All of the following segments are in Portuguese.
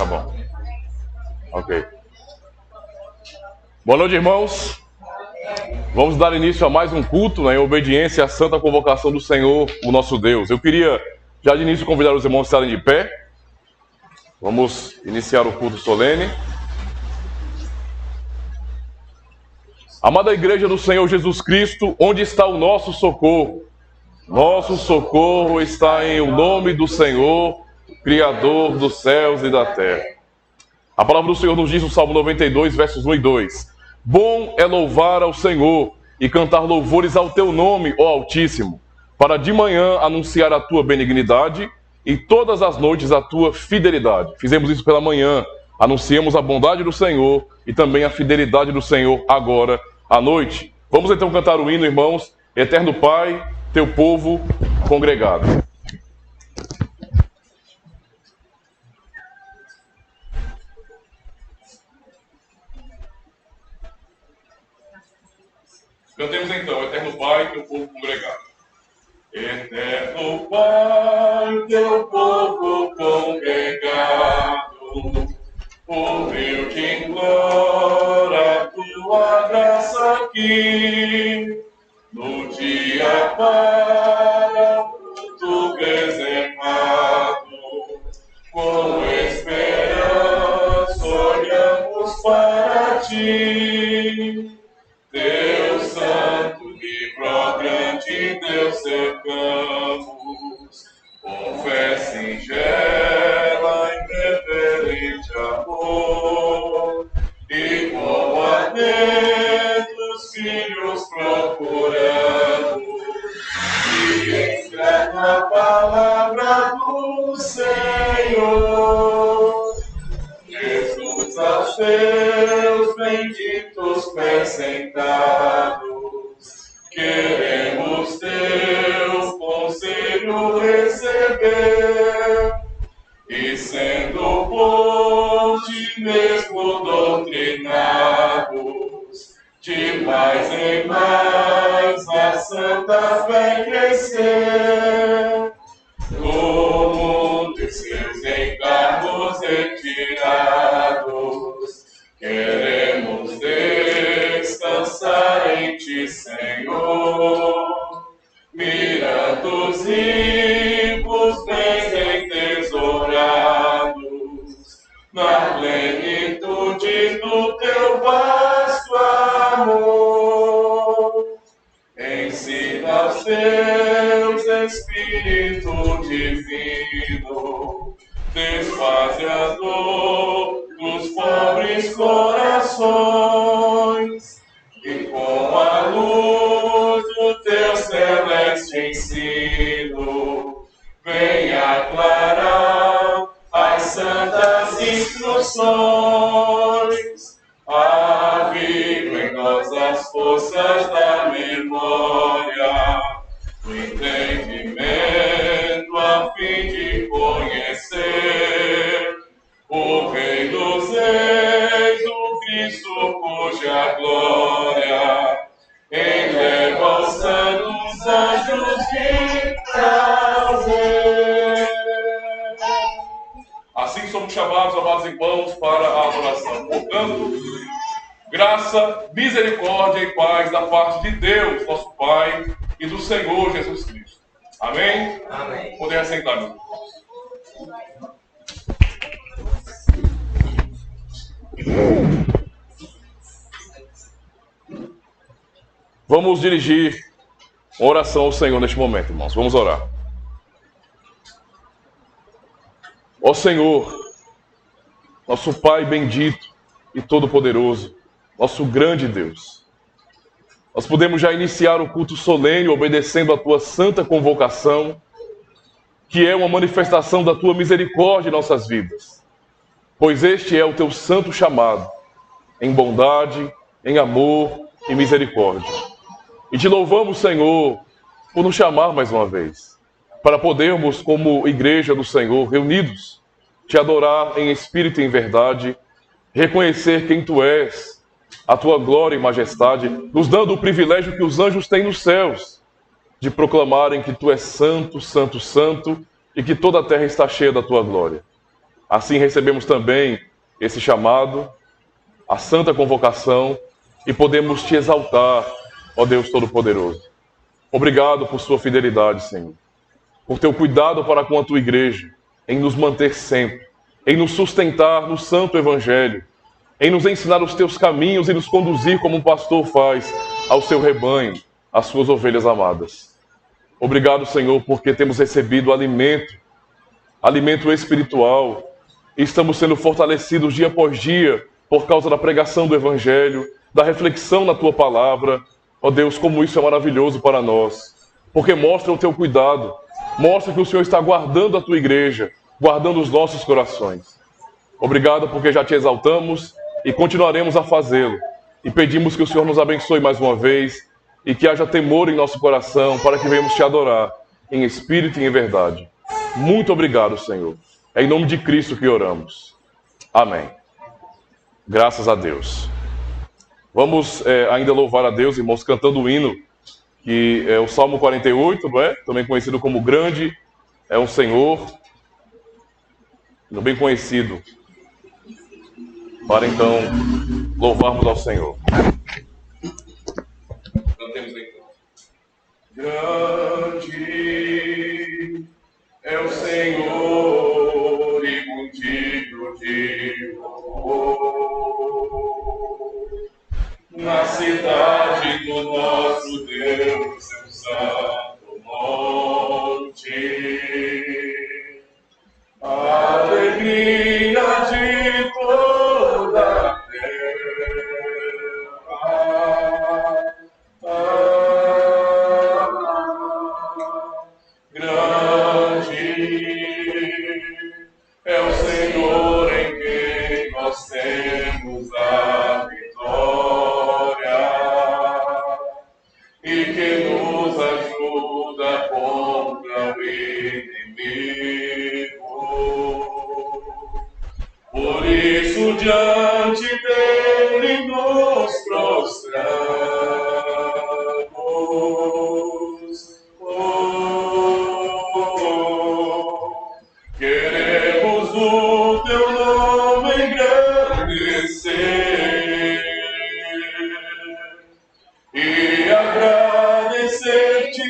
Tá bom. Ok. Boa noite, irmãos. Vamos dar início a mais um culto, em obediência à santa convocação do Senhor, o nosso Deus. Eu queria, já de início, convidar os irmãos a estarem de pé. Vamos iniciar o culto solene. Amada Igreja do Senhor Jesus Cristo, onde está o nosso socorro? Nosso socorro está em o nome do Senhor, Criador dos céus e da terra. A palavra do Senhor nos diz no Salmo 92, versos 1 e 2. Bom é louvar ao Senhor e cantar louvores ao teu nome, ó Altíssimo, para de manhã anunciar a tua benignidade e todas as noites a tua fidelidade. Fizemos isso pela manhã, anunciamos a bondade do Senhor e também a fidelidade do Senhor agora à noite. Vamos então cantar o hino, irmãos, Eterno Pai, teu povo congregado. Cantemos então, Eterno Pai, teu povo congregado. Eterno Pai, teu povo congregado, humilde em glória, tua graça aqui, no dia para tu preservado, com esperança olhamos para ti. Deus Santo, livro grande, Deus cercamos, com fé singela e reverente amor, e com atentos filhos procuramos, e externa a palavra do Senhor. Jesus, aos teus benditos pés sentados, queremos teu conselho receber, e sendo por ti mesmo doutrinados, de mais em mais a santa fé crescer. Do mundo e seus encargos retirados, queremos descansar em ti, Senhor, mirando os ricos bens entesourados, na plenitude do teu vasto amor. Ensina aos teus Espírito Divino, desfaze a dor dos pobres corações, e com a luz do teu celeste ensino, venha aclarar as santas instruções, aviva em nós as forças da memória, o entendimento a fim de conhecer o Rei dos Reis, o Cristo cuja glória eleva aos santos anjos de prazer. Assim somos chamados, amados irmãos, para a adoração. Portanto, graça, misericórdia e paz da parte de Deus, nosso Pai, e do Senhor Jesus Cristo. Amém? Amém. Poder assentar, meus irmãos. Vamos dirigir uma oração ao Senhor neste momento, irmãos. Vamos orar. Ó Senhor, nosso Pai bendito e todo-poderoso, nosso grande Deus, nós podemos já iniciar o culto solene obedecendo a tua santa convocação, que é uma manifestação da tua misericórdia em nossas vidas, pois este é o teu santo chamado, em bondade, em amor e misericórdia. E te louvamos, Senhor, por nos chamar mais uma vez, para podermos, como igreja do Senhor, reunidos, te adorar em espírito e em verdade, reconhecer quem tu és, a tua glória e majestade, nos dando o privilégio que os anjos têm nos céus, de proclamarem que tu és santo, santo, santo, e que toda a terra está cheia da tua glória. Assim recebemos também esse chamado, a santa convocação, e podemos te exaltar, ó Deus Todo-Poderoso. Obrigado por sua fidelidade, Senhor, por teu cuidado para com a tua igreja, em nos manter sempre, em nos sustentar no santo evangelho, em nos ensinar os teus caminhos e nos conduzir como um pastor faz ao seu rebanho, às suas ovelhas amadas. Obrigado, Senhor, porque temos recebido alimento espiritual, e estamos sendo fortalecidos dia após dia por causa da pregação do evangelho, da reflexão na tua palavra. Ó Deus, como isso é maravilhoso para nós, porque mostra o teu cuidado, mostra que o Senhor está guardando a tua igreja, guardando os nossos corações. Obrigado porque já te exaltamos e continuaremos a fazê-lo. E pedimos que o Senhor nos abençoe mais uma vez e que haja temor em nosso coração para que venhamos te adorar em espírito e em verdade. Muito obrigado, Senhor. É em nome de Cristo que oramos. Amém. Graças a Deus. Vamos ainda louvar a Deus, irmãos, cantando o hino, que é o Salmo 48, não é? Também conhecido como Grande é um Senhor, bem conhecido, para então louvarmos ao Senhor. Cantemos então. Grande é o Senhor e muito digno de louvor. Na cidade do nosso Deus, seu santo monte, a alegria de toda a terra. Grande é o Senhor em quem nós temos a vitória e que nos ajuda contra o inimigo. Por isso diante dele nos prostramos. Queremos o teu nome engrandecer e agradecer-te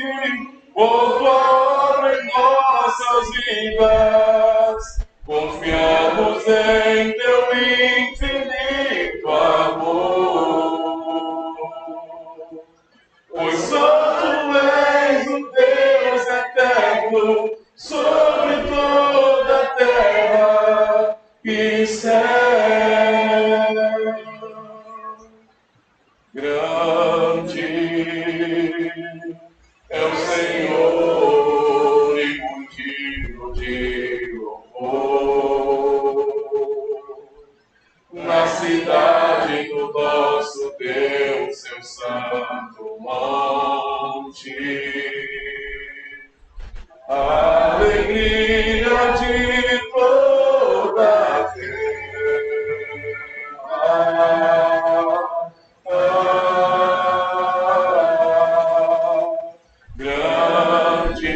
por tua obra em nossas vidas. Confiamos em teu infinito amor, pois só tu és o Deus eterno sobre toda a terra e céu. Grande é o Senhor e muito digno de louvor. Na cidade do nosso Deus, seu santo monte, a alegria de toda a terra. Grande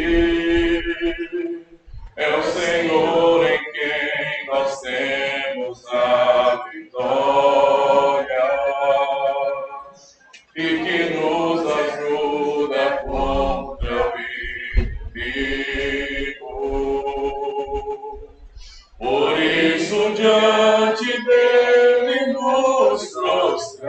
é o Senhor em quem nós temos a vitória e que nos ajuda contra o inimigo. Por isso diante dele nos prostramos.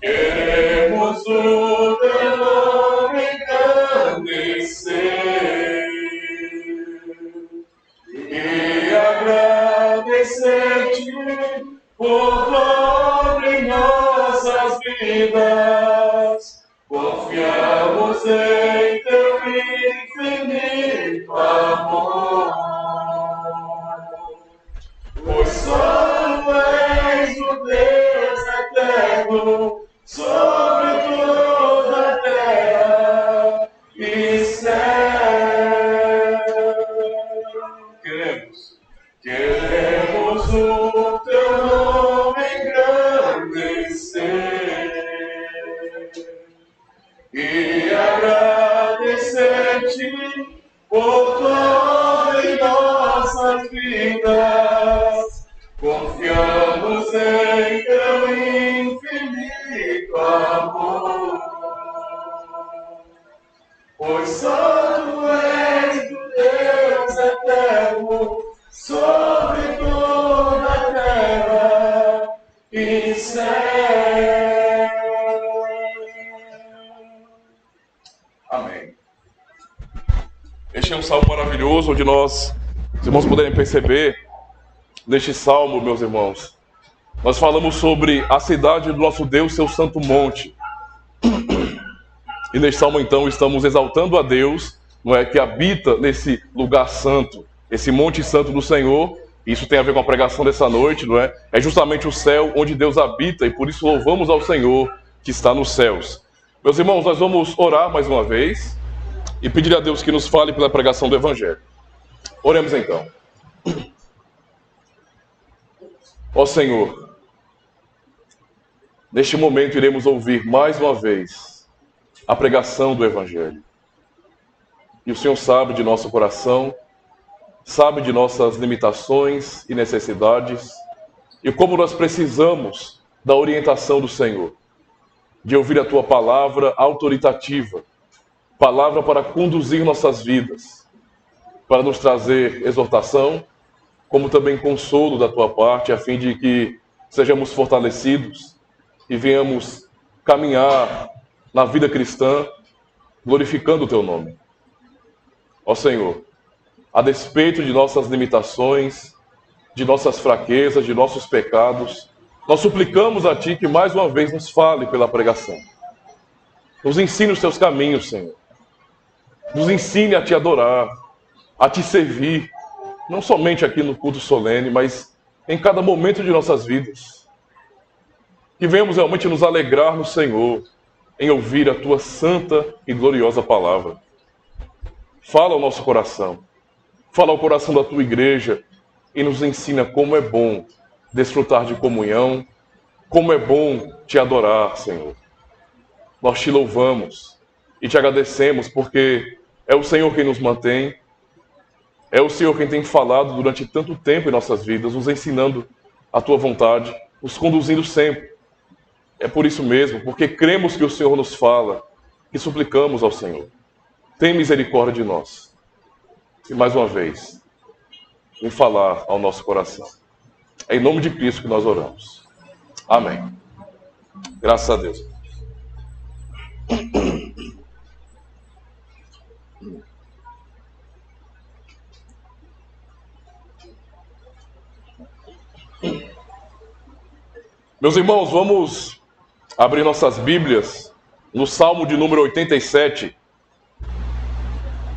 Queremos o teu nome engrandecer e agradecer-te por tua obra em nossas vidas. Confiamos em teu infinito amor, pois só tu és o Deus eterno sobre toda a terra e céu. Queremos o teu nome engrandecer e ti, por tua obra em nossas vidas. Confiamos em teu infinito amor, pois só tu és o Deus eterno sobre toda a terra e céu. Amém. Este é um salmo maravilhoso, onde os irmãos puderem perceber, neste salmo, meus irmãos, nós falamos sobre a cidade do nosso Deus, seu santo monte. E neste salmo, então, estamos exaltando a Deus, não é, que habita nesse lugar santo, esse monte santo do Senhor. Isso tem a ver com a pregação dessa noite, não é? É justamente o céu onde Deus habita, e por isso louvamos ao Senhor que está nos céus. Meus irmãos, nós vamos orar mais uma vez e pedir a Deus que nos fale pela pregação do Evangelho. Oremos então. Ó Senhor, neste momento iremos ouvir mais uma vez a pregação do Evangelho. E o Senhor sabe de nosso coração, sabe de nossas limitações e necessidades, e como nós precisamos da orientação do Senhor, de ouvir a Tua palavra autoritativa, palavra para conduzir nossas vidas, para nos trazer exortação, como também consolo da Tua parte, a fim de que sejamos fortalecidos e venhamos caminhar na vida cristã, glorificando o Teu nome. Ó Senhor, a despeito de nossas limitações, de nossas fraquezas, de nossos pecados, nós suplicamos a Ti que mais uma vez nos fale pela pregação. Nos ensine os Teus caminhos, Senhor. Nos ensine a Te adorar, a Te servir, não somente aqui no culto solene, mas em cada momento de nossas vidas. Que venhamos realmente nos alegrar no Senhor, em ouvir a Tua santa e gloriosa palavra. Fala ao nosso coração, fala ao coração da Tua igreja e nos ensina como é bom desfrutar de comunhão, como é bom Te adorar, Senhor. Nós Te louvamos e Te agradecemos porque é o Senhor quem nos mantém, é o Senhor quem tem falado durante tanto tempo em nossas vidas, nos ensinando a Tua vontade, nos conduzindo sempre. É por isso mesmo, porque cremos que o Senhor nos fala, que suplicamos ao Senhor. Tem misericórdia de nós. E mais uma vez, em falar ao nosso coração. É em nome de Cristo que nós oramos. Amém. Graças a Deus. Meus irmãos, vamos abrir nossas Bíblias no Salmo de número 87.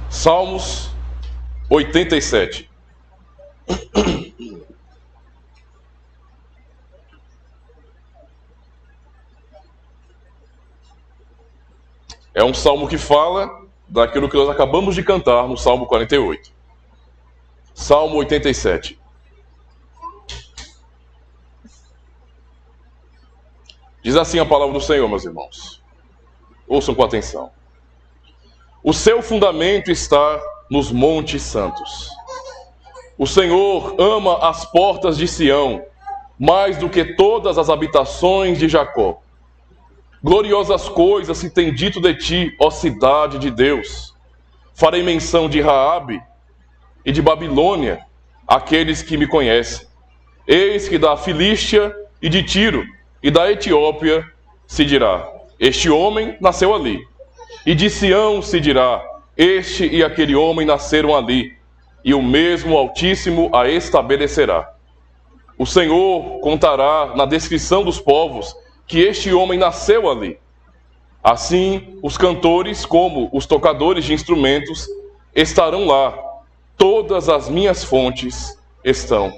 Salmos 87. É um salmo que fala daquilo que nós acabamos de cantar no Salmo 48. Salmo 87. Diz assim a palavra do Senhor, meus irmãos. Ouçam com atenção. O seu fundamento está nos montes santos. O Senhor ama as portas de Sião, mais do que todas as habitações de Jacó. Gloriosas coisas se tem dito de ti, ó cidade de Deus. Farei menção de Raabe e de Babilônia, aqueles que me conhecem. Eis que da Filístia e de Tiro e da Etiópia se dirá: este homem nasceu ali. E de Sião se dirá: este e aquele homem nasceram ali, e o mesmo Altíssimo a estabelecerá. O Senhor contará na descrição dos povos que este homem nasceu ali. Assim, os cantores, como os tocadores de instrumentos, estarão lá. Todas as minhas fontes estão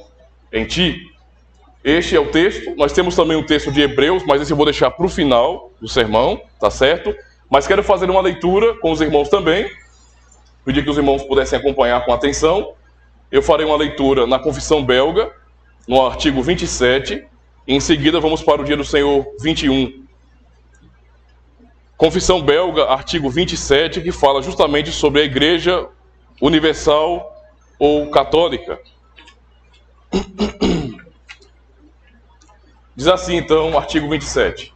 em ti. Este é o texto. Nós temos também um texto de Hebreus, mas esse eu vou deixar para o final do sermão, tá certo? Mas quero fazer uma leitura com os irmãos também. Pedir que os irmãos pudessem acompanhar com atenção. Eu farei uma leitura na Confissão Belga, no artigo 27. E em seguida vamos para o Dia do Senhor 21. Confissão Belga, artigo 27, que fala justamente sobre a Igreja Universal ou Católica. Diz assim, então, o artigo 27.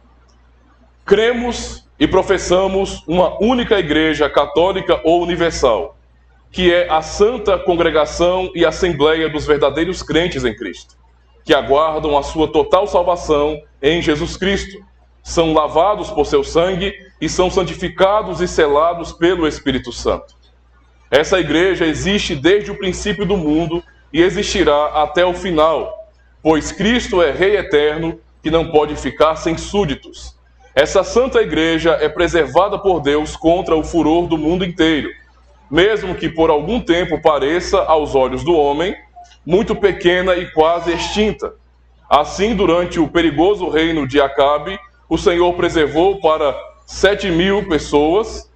Cremos e professamos uma única Igreja Católica ou Universal, que é a Santa Congregação e Assembleia dos verdadeiros crentes em Cristo, que aguardam a sua total salvação em Jesus Cristo, são lavados por seu sangue e são santificados e selados pelo Espírito Santo. Essa Igreja existe desde o princípio do mundo e existirá até o final, pois Cristo é Rei eterno que não pode ficar sem súditos. Essa Santa Igreja é preservada por Deus contra o furor do mundo inteiro, mesmo que por algum tempo pareça, aos olhos do homem, muito pequena e quase extinta. Assim, durante o perigoso reino de Acabe, o Senhor preservou para 7.000 pessoas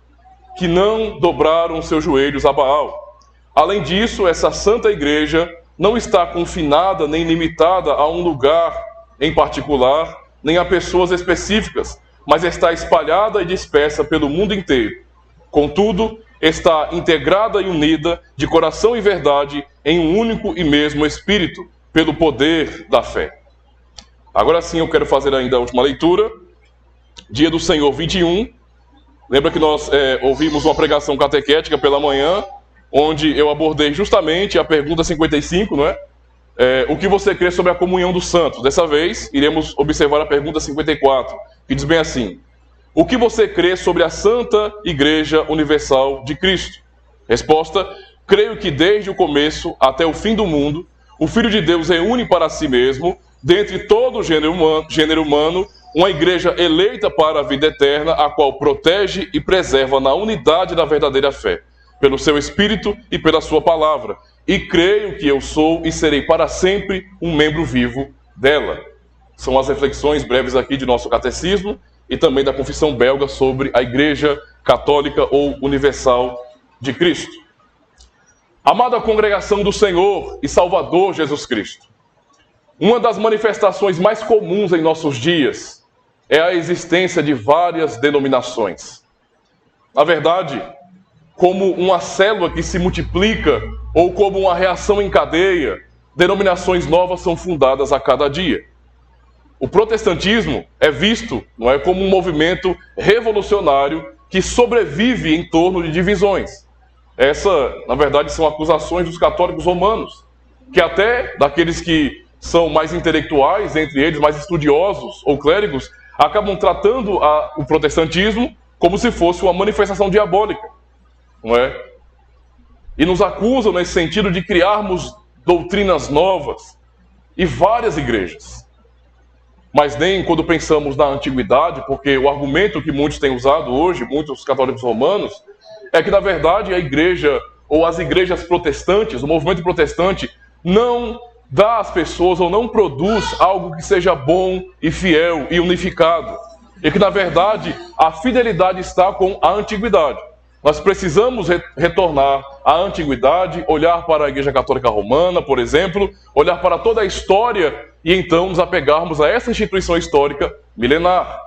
que não dobraram seus joelhos a Baal. Além disso, essa Santa Igreja não está confinada nem limitada a um lugar em particular, nem a pessoas específicas, mas está espalhada e dispersa pelo mundo inteiro. Contudo, está integrada e unida de coração e verdade em um único e mesmo Espírito, pelo poder da fé. Agora sim, eu quero fazer ainda a última leitura. Dia do Senhor 21. Lembra que nós ouvimos uma pregação catequética pela manhã, onde eu abordei justamente a pergunta 55, não é? O que você crê sobre a comunhão dos santos? Dessa vez, iremos observar a pergunta 54, que diz bem assim: o que você crê sobre a Santa Igreja Universal de Cristo? Resposta: creio que desde o começo até o fim do mundo, o Filho de Deus reúne para si mesmo, dentre todo o gênero humano, uma igreja eleita para a vida eterna, a qual protege e preserva na unidade da verdadeira fé, pelo seu Espírito e pela sua palavra. E creio que eu sou e serei para sempre um membro vivo dela. São as reflexões breves aqui de nosso catecismo e também da Confissão Belga sobre a Igreja Católica ou Universal de Cristo. Amada congregação do Senhor e Salvador Jesus Cristo, uma das manifestações mais comuns em nossos dias é a existência de várias denominações. Na verdade, como uma célula que se multiplica ou como uma reação em cadeia, denominações novas são fundadas a cada dia. O protestantismo é visto, não é, como um movimento revolucionário que sobrevive em torno de divisões. Essa, na verdade, são acusações dos católicos romanos, que até daqueles que são mais intelectuais, entre eles mais estudiosos ou clérigos, acabam tratando o protestantismo como se fosse uma manifestação diabólica, não é? E nos acusam nesse sentido de criarmos doutrinas novas e várias igrejas. Mas nem quando pensamos na antiguidade, porque o argumento que muitos têm usado hoje, muitos católicos romanos, é que na verdade a igreja ou as igrejas protestantes, o movimento protestante, não dá às pessoas ou não produz algo que seja bom e fiel e unificado. E que na verdade a fidelidade está com a antiguidade. Nós precisamos retornar à antiguidade, olhar para a Igreja Católica Romana, por exemplo, olhar para toda a história e então nos apegarmos a essa instituição histórica milenar.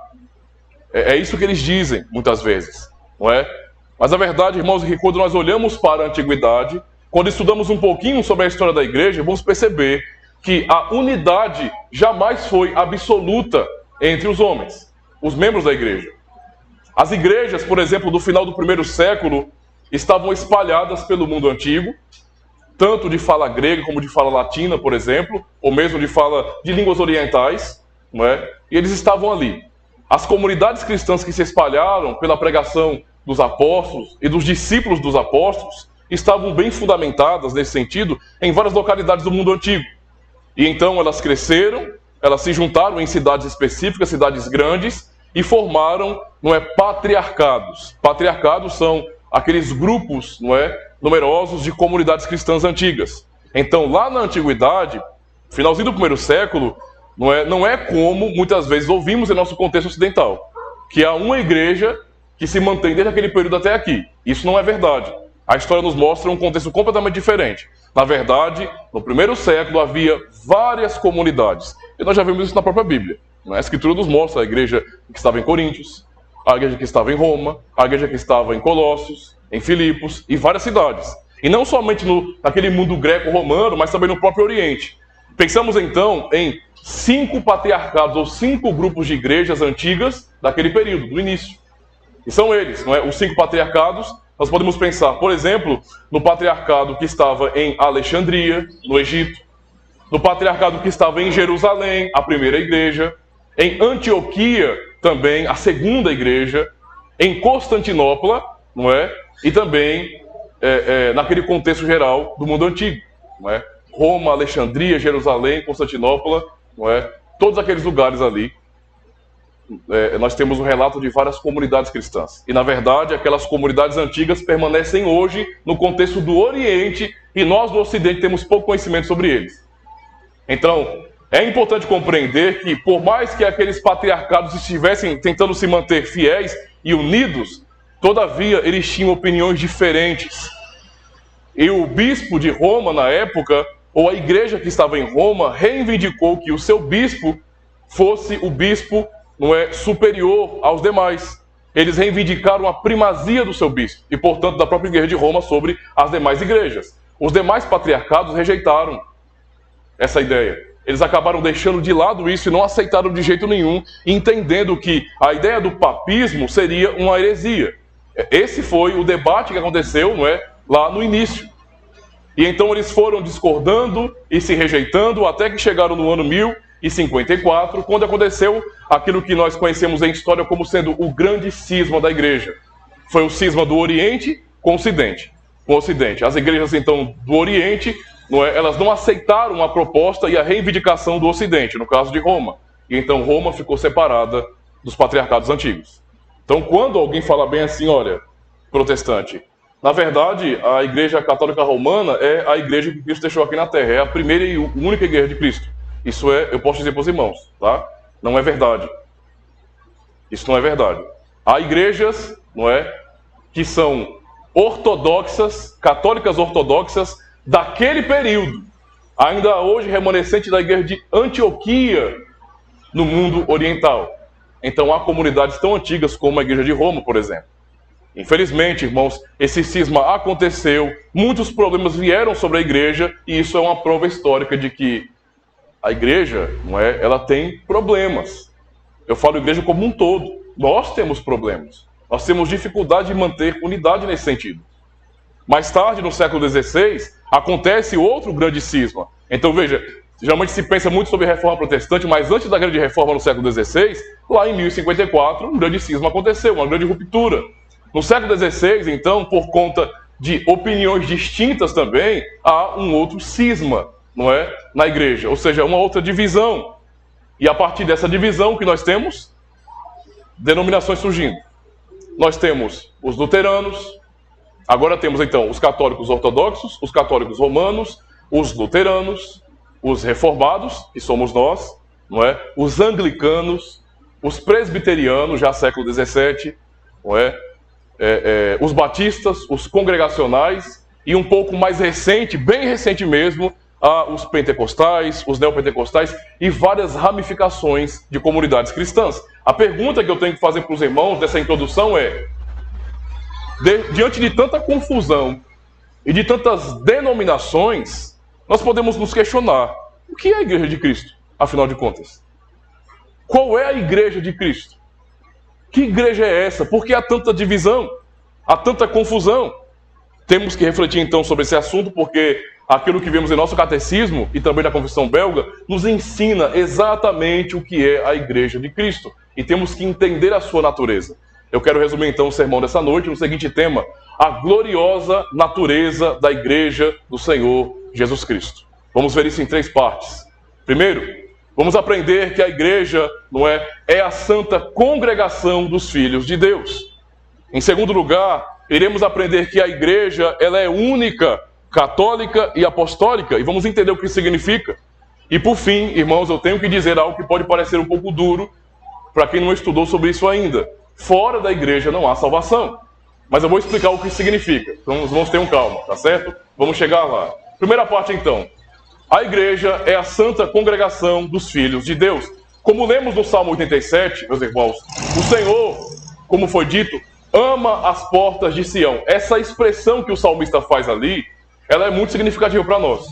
É isso que eles dizem, muitas vezes, não é? Mas a verdade, irmãos, é que quando nós olhamos para a antiguidade, quando estudamos um pouquinho sobre a história da igreja, vamos perceber que a unidade jamais foi absoluta entre os homens, os membros da igreja. As igrejas, por exemplo, do final do primeiro século, estavam espalhadas pelo mundo antigo, tanto de fala grega como de fala latina, por exemplo, ou mesmo de fala de línguas orientais, não é? E eles estavam ali. As comunidades cristãs que se espalharam pela pregação dos apóstolos e dos discípulos dos apóstolos estavam bem fundamentadas nesse sentido em várias localidades do mundo antigo. E então elas cresceram, elas se juntaram em cidades específicas, cidades grandes, e formaram, não é, patriarcados. Patriarcados são aqueles grupos, não é, numerosos de comunidades cristãs antigas. Então, lá na antiguidade, finalzinho do primeiro século, não é como muitas vezes ouvimos em nosso contexto ocidental, que há uma igreja que se mantém desde aquele período até aqui. Isso não é verdade. A história nos mostra um contexto completamente diferente. Na verdade, no primeiro século havia várias comunidades. E nós já vimos isso na própria Bíblia. A Escritura nos mostra a igreja que estava em Coríntios, a igreja que estava em Roma, a igreja que estava em Colossos, em Filipos e várias cidades. E não somente naquele mundo greco-romano, mas também no próprio Oriente. Pensamos então em 5 patriarcados ou 5 grupos de igrejas antigas daquele período, do início. E são eles, não é? Os 5 patriarcados. Nós podemos pensar, por exemplo, no patriarcado que estava em Alexandria, no Egito, no patriarcado que estava em Jerusalém, a primeira igreja, em Antioquia também, a segunda igreja, em Constantinopla, não é? E também naquele contexto geral do mundo antigo, não é? Roma, Alexandria, Jerusalém, Constantinopla, não é? Todos aqueles lugares ali, nós temos o relato de várias comunidades cristãs. E, na verdade, aquelas comunidades antigas permanecem hoje no contexto do Oriente e nós, no Ocidente, temos pouco conhecimento sobre eles. Então, é importante compreender que, por mais que aqueles patriarcados estivessem tentando se manter fiéis e unidos, todavia, eles tinham opiniões diferentes. E o bispo de Roma, na época, ou a igreja que estava em Roma, reivindicou que o seu bispo fosse o bispo, não é, superior aos demais. Eles reivindicaram a primazia do seu bispo e, portanto, da própria igreja de Roma sobre as demais igrejas. Os demais patriarcados rejeitaram essa ideia. Eles acabaram deixando de lado isso e não aceitaram de jeito nenhum, entendendo que a ideia do papismo seria uma heresia. Esse foi o debate que aconteceu, não é, lá no início. E então eles foram discordando e se rejeitando até que chegaram no ano 1054, quando aconteceu aquilo que nós conhecemos em história como sendo o grande cisma da igreja. Foi o cisma do Oriente com o Ocidente. As igrejas, então, do Oriente, elas não aceitaram a proposta e a reivindicação do Ocidente, no caso de Roma. E então Roma ficou separada dos patriarcados antigos. Então, quando alguém fala bem assim, olha, protestante, na verdade, a Igreja Católica Romana é a igreja que Cristo deixou aqui na Terra. É a primeira e única igreja de Cristo. Isso eu posso dizer para os irmãos, tá? Não é verdade. Isso não é verdade. Há igrejas, que são ortodoxas, católicas ortodoxas, daquele período, ainda hoje remanescente da igreja de Antioquia, no mundo oriental. Então há comunidades tão antigas como a igreja de Roma, por exemplo. Infelizmente, irmãos, esse cisma aconteceu, muitos problemas vieram sobre a igreja, e isso é uma prova histórica de que a igreja, ela tem problemas. Eu falo igreja como um todo. Nós temos problemas. Nós temos dificuldade de manter unidade nesse sentido. Mais tarde, no século XVI, acontece outro grande cisma. Então, veja, geralmente se pensa muito sobre a reforma protestante, mas antes da grande reforma no século XVI, lá em 1054, um grande cisma aconteceu, uma grande ruptura. No século XVI, então, por conta de opiniões distintas também, há um outro cisma, na igreja, ou seja, uma outra divisão. E a partir dessa divisão que nós temos, denominações surgindo. Nós temos os luteranos, agora temos então os católicos ortodoxos, os católicos romanos, os luteranos, os reformados, que somos nós, os anglicanos, os presbiterianos, já século XVII, os batistas, os congregacionais, e um pouco mais recente, bem recente mesmo, os pentecostais, os neopentecostais e várias ramificações de comunidades cristãs. A pergunta que eu tenho que fazer para os irmãos dessa introdução é: diante de tanta confusão e de tantas denominações, nós podemos nos questionar: o que é a Igreja de Cristo, afinal de contas? Qual é a Igreja de Cristo? Que igreja é essa? Por que há tanta divisão? Há tanta confusão? Temos que refletir então sobre esse assunto, porque aquilo que vemos em nosso catecismo e também na Confissão Belga nos ensina exatamente o que é a Igreja de Cristo. E temos que entender a sua natureza. Eu quero resumir então o sermão dessa noite no seguinte tema: a gloriosa natureza da Igreja do Senhor Jesus Cristo. Vamos ver isso em 3 partes. Primeiro, vamos aprender que a Igreja, é a santa congregação dos filhos de Deus. Em segundo lugar, iremos aprender que a Igreja, ela é única, católica e apostólica, e vamos entender o que isso significa. E por fim, irmãos, eu tenho que dizer algo que pode parecer um pouco duro para quem não estudou sobre isso ainda. Fora da igreja não há salvação. Mas eu vou explicar o que isso significa. Então vamos ter calma, tá certo? Vamos chegar lá. Primeira parte então. A igreja é a santa congregação dos filhos de Deus. Como lemos no Salmo 87, meus irmãos, o Senhor como foi dito, ama as portas de Sião. Essa expressão que o salmista faz ali, ela é muito significativa para nós.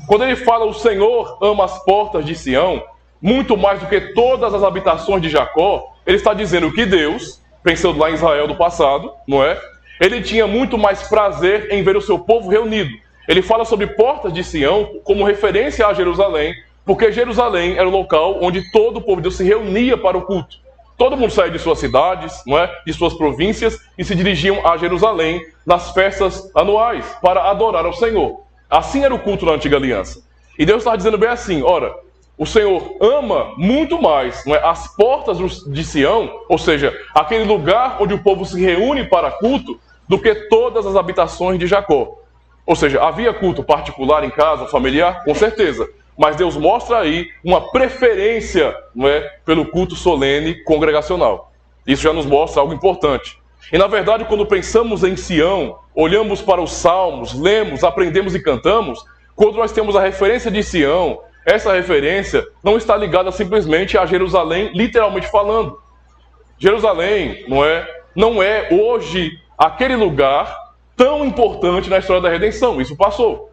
Quando ele fala o Senhor ama as portas de Sião, muito mais do que todas as habitações de Jacó, ele está dizendo que Deus, pensando lá em Israel do passado, não é? Ele tinha muito mais prazer em ver o seu povo reunido. Ele fala sobre portas de Sião como referência a Jerusalém, porque Jerusalém era o local onde todo o povo de Deus se reunia para o culto. Todo mundo saía de suas cidades, não é? De suas províncias, e se dirigiam a Jerusalém nas festas anuais para adorar ao Senhor. Assim era o culto na Antiga Aliança. E Deus está dizendo bem assim, ora, o Senhor ama muito mais, não é, as portas de Sião, ou seja, aquele lugar onde o povo se reúne para culto, do que todas as habitações de Jacó. Ou seja, havia culto particular em casa, familiar? Com certeza. Mas Deus mostra aí uma preferência, não é, pelo culto solene congregacional. Isso já nos mostra algo importante. E na verdade, quando pensamos em Sião, olhamos para os salmos, lemos, aprendemos e cantamos, quando nós temos a referência de Sião, essa referência não está ligada simplesmente a Jerusalém, literalmente falando. Jerusalém não é hoje aquele lugar tão importante na história da redenção. Isso passou.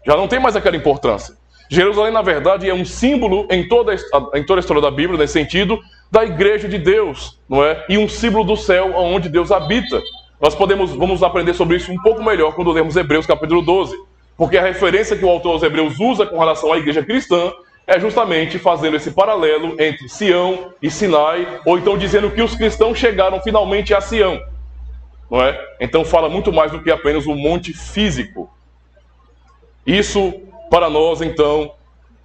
Já não tem mais aquela importância. Jerusalém, na verdade, é um símbolo em toda a história da Bíblia, nesse sentido, da igreja de Deus, não é? E um símbolo do céu onde Deus habita. Nós vamos aprender sobre isso um pouco melhor quando lermos Hebreus capítulo 12. Porque a referência que o autor aos Hebreus usa com relação à igreja cristã é justamente fazendo esse paralelo entre Sião e Sinai, ou então dizendo que os cristãos chegaram finalmente a Sião. Não é? Então fala muito mais do que apenas o monte físico. Isso, para nós, então,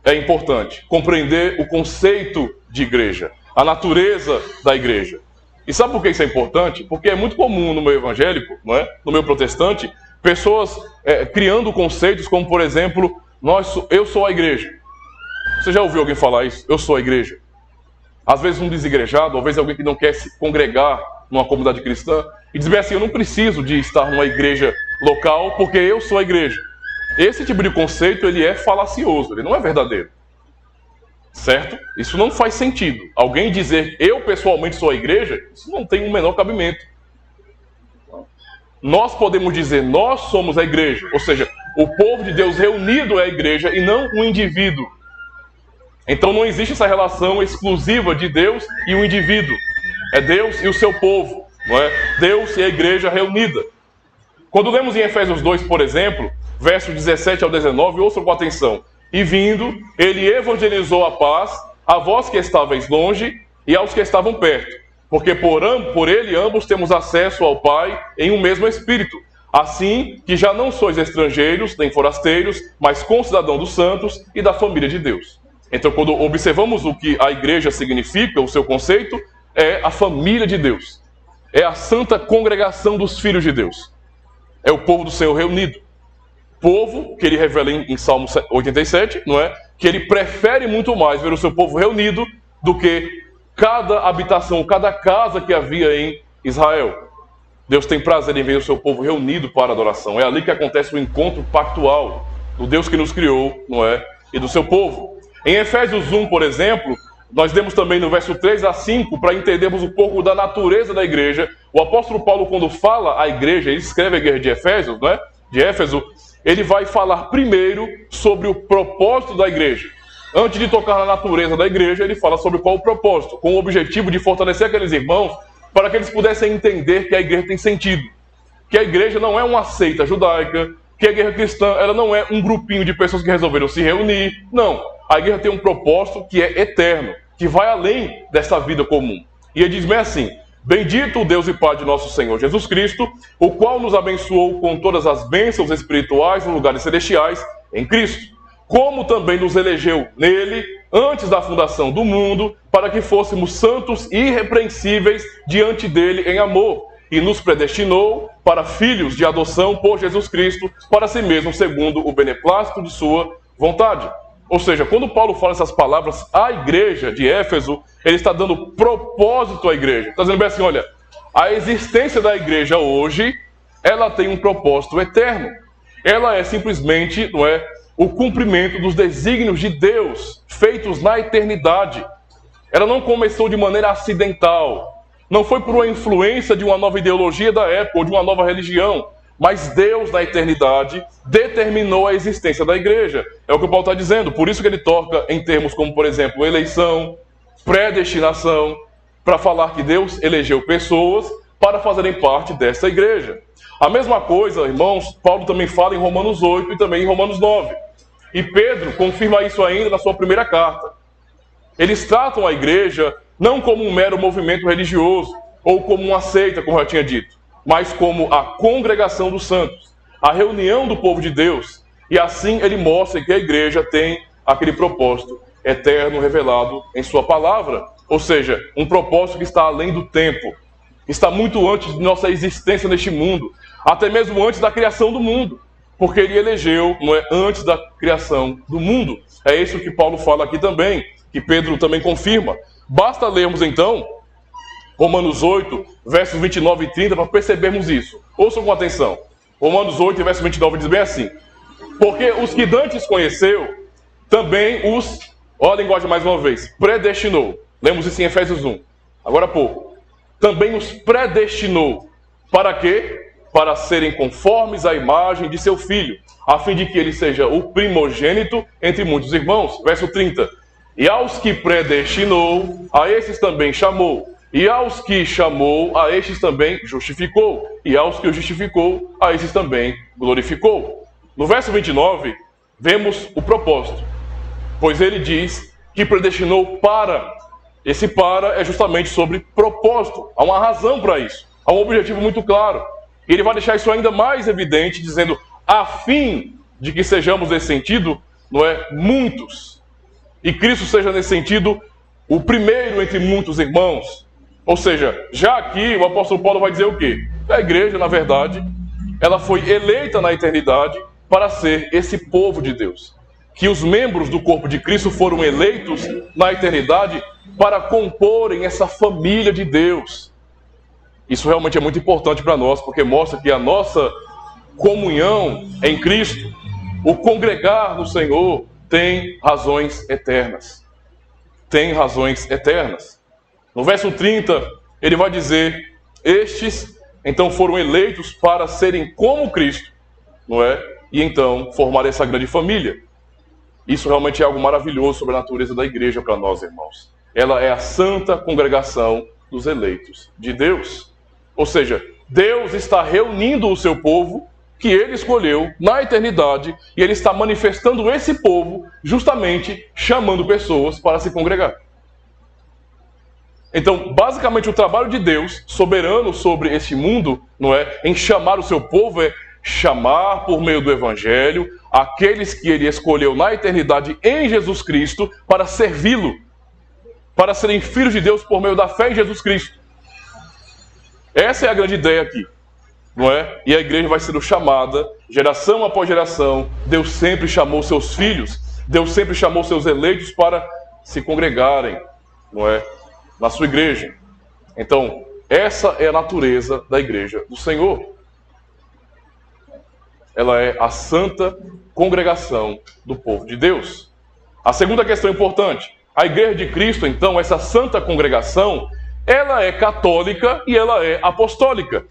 é importante. Compreender o conceito de igreja, a natureza da igreja. E sabe por que isso é importante? Porque é muito comum no meio evangélico, não é? No meio protestante, pessoas criando conceitos como, por exemplo, eu sou a igreja. Você já ouviu alguém falar isso? Eu sou a igreja. Às vezes um desigrejado, às vezes alguém que não quer se congregar numa comunidade cristã, e diz bem assim, eu não preciso de estar numa igreja local, porque eu sou a igreja. Esse tipo de conceito, ele é falacioso, ele não é verdadeiro. Certo? Isso não faz sentido. Alguém dizer, eu pessoalmente sou a igreja, isso não tem o menor cabimento. Nós podemos dizer, nós somos a igreja, ou seja, o povo de Deus reunido é a igreja e não um indivíduo. Então não existe essa relação exclusiva de Deus e o indivíduo. É Deus e o seu povo, não é? Deus e a igreja reunida. Quando lemos em Efésios 2, por exemplo, versos 17 ao 19, ouçam com atenção. E vindo, ele evangelizou a paz a vós que estáveis longe e aos que estavam perto. Porque por ele ambos temos acesso ao Pai em um mesmo Espírito. Assim que já não sois estrangeiros nem forasteiros, mas concidadãos dos santos e da família de Deus. Então, quando observamos o que a igreja significa, o seu conceito, é a família de Deus. É a santa congregação dos filhos de Deus. É o povo do Senhor reunido. Povo que ele revela em Salmo 87, não é? Que ele prefere muito mais ver o seu povo reunido do que cada habitação, cada casa que havia em Israel. Deus tem prazer em ver o seu povo reunido para adoração. É ali que acontece o encontro pactual do Deus que nos criou, não é? E do seu povo. Em Efésios 1, por exemplo, nós demos também no verso 3 a 5, para entendermos um pouco da natureza da igreja. O apóstolo Paulo, quando fala à igreja, ele escreve a igreja de Efésios, não é? De Éfeso, ele vai falar primeiro sobre o propósito da igreja. Antes de tocar na natureza da igreja, ele fala sobre qual o propósito, com o objetivo de fortalecer aqueles irmãos, para que eles pudessem entender que a igreja tem sentido. Que a igreja não é uma seita judaica, que a igreja cristã ela não é um grupinho de pessoas que resolveram se reunir. Não, a igreja tem um propósito que é eterno, que vai além desta vida comum. E ele diz bem assim, bendito o Deus e Pai de nosso Senhor Jesus Cristo, o qual nos abençoou com todas as bênçãos espirituais nos lugares celestiais em Cristo, como também nos elegeu nele antes da fundação do mundo, para que fôssemos santos e irrepreensíveis diante dele em amor, e nos predestinou para filhos de adoção por Jesus Cristo, para si mesmo, segundo o beneplácito de sua vontade. Ou seja, quando Paulo fala essas palavras à igreja de Éfeso, ele está dando propósito à igreja. Está dizendo bem assim, olha, a existência da igreja hoje, ela tem um propósito eterno. Ela é simplesmente, não é, o cumprimento dos desígnios de Deus, feitos na eternidade. Ela não começou de maneira acidental. Não foi por uma influência de uma nova ideologia da época ou de uma nova religião, mas Deus, na eternidade, determinou a existência da igreja. É o que o Paulo está dizendo. Por isso que ele toca em termos como, por exemplo, eleição, predestinação, para falar que Deus elegeu pessoas para fazerem parte dessa igreja. A mesma coisa, irmãos, Paulo também fala em Romanos 8 e também em Romanos 9. E Pedro confirma isso ainda na sua primeira carta. Eles tratam a igreja não como um mero movimento religioso, ou como uma seita, como eu já tinha dito, mas como a congregação dos santos, a reunião do povo de Deus. E assim ele mostra que a igreja tem aquele propósito eterno revelado em sua palavra. Ou seja, um propósito que está além do tempo, está muito antes de nossa existência neste mundo, até mesmo antes da criação do mundo, porque ele elegeu, não é, antes da criação do mundo. É isso que Paulo fala aqui também, que Pedro também confirma. Basta lermos então Romanos 8, versos 29 e 30, para percebermos isso. Ouçam com atenção. Romanos 8, verso 29 diz bem assim: porque os que dantes conheceu, também os, olha a linguagem mais uma vez, predestinou. Lemos isso em Efésios 1, agora há pouco. Também os predestinou. Para quê? Para serem conformes à imagem de seu Filho, a fim de que ele seja o primogênito entre muitos irmãos. Verso 30. E aos que predestinou, a esses também chamou. E aos que chamou, a estes também justificou. E aos que o justificou, a esses também glorificou. No verso 29, vemos o propósito. Pois ele diz que predestinou para. Esse para é justamente sobre propósito. Há uma razão para isso. Há um objetivo muito claro. E ele vai deixar isso ainda mais evidente, dizendo, a fim de que sejamos nesse sentido, não é, muitos. E Cristo seja nesse sentido o primeiro entre muitos irmãos. Ou seja, já aqui o apóstolo Paulo vai dizer o quê? A igreja, na verdade, ela foi eleita na eternidade para ser esse povo de Deus. Que os membros do corpo de Cristo foram eleitos na eternidade para comporem essa família de Deus. Isso realmente é muito importante para nós, porque mostra que a nossa comunhão em Cristo, o congregar no Senhor, tem razões eternas. Tem razões eternas. No verso 30, ele vai dizer, estes então foram eleitos para serem como Cristo, não é? E então formar essa grande família. Isso realmente é algo maravilhoso sobre a natureza da igreja para nós, irmãos. Ela é a santa congregação dos eleitos de Deus. Ou seja, Deus está reunindo o seu povo, que ele escolheu na eternidade, e ele está manifestando esse povo, justamente chamando pessoas para se congregar. Então, basicamente, o trabalho de Deus, soberano sobre este mundo, não é, em chamar o seu povo, é chamar por meio do Evangelho aqueles que ele escolheu na eternidade em Jesus Cristo para servi-lo, para serem filhos de Deus por meio da fé em Jesus Cristo. Essa é a grande ideia aqui, não é? E a igreja vai sendo chamada, geração após geração. Deus sempre chamou seus filhos, Deus sempre chamou seus eleitos para se congregarem, não é? Na sua igreja. Então, essa é a natureza da igreja do Senhor. Ela é a santa congregação do povo de Deus. A segunda questão importante, a igreja de Cristo, então, essa santa congregação, ela é católica e ela é apostólica.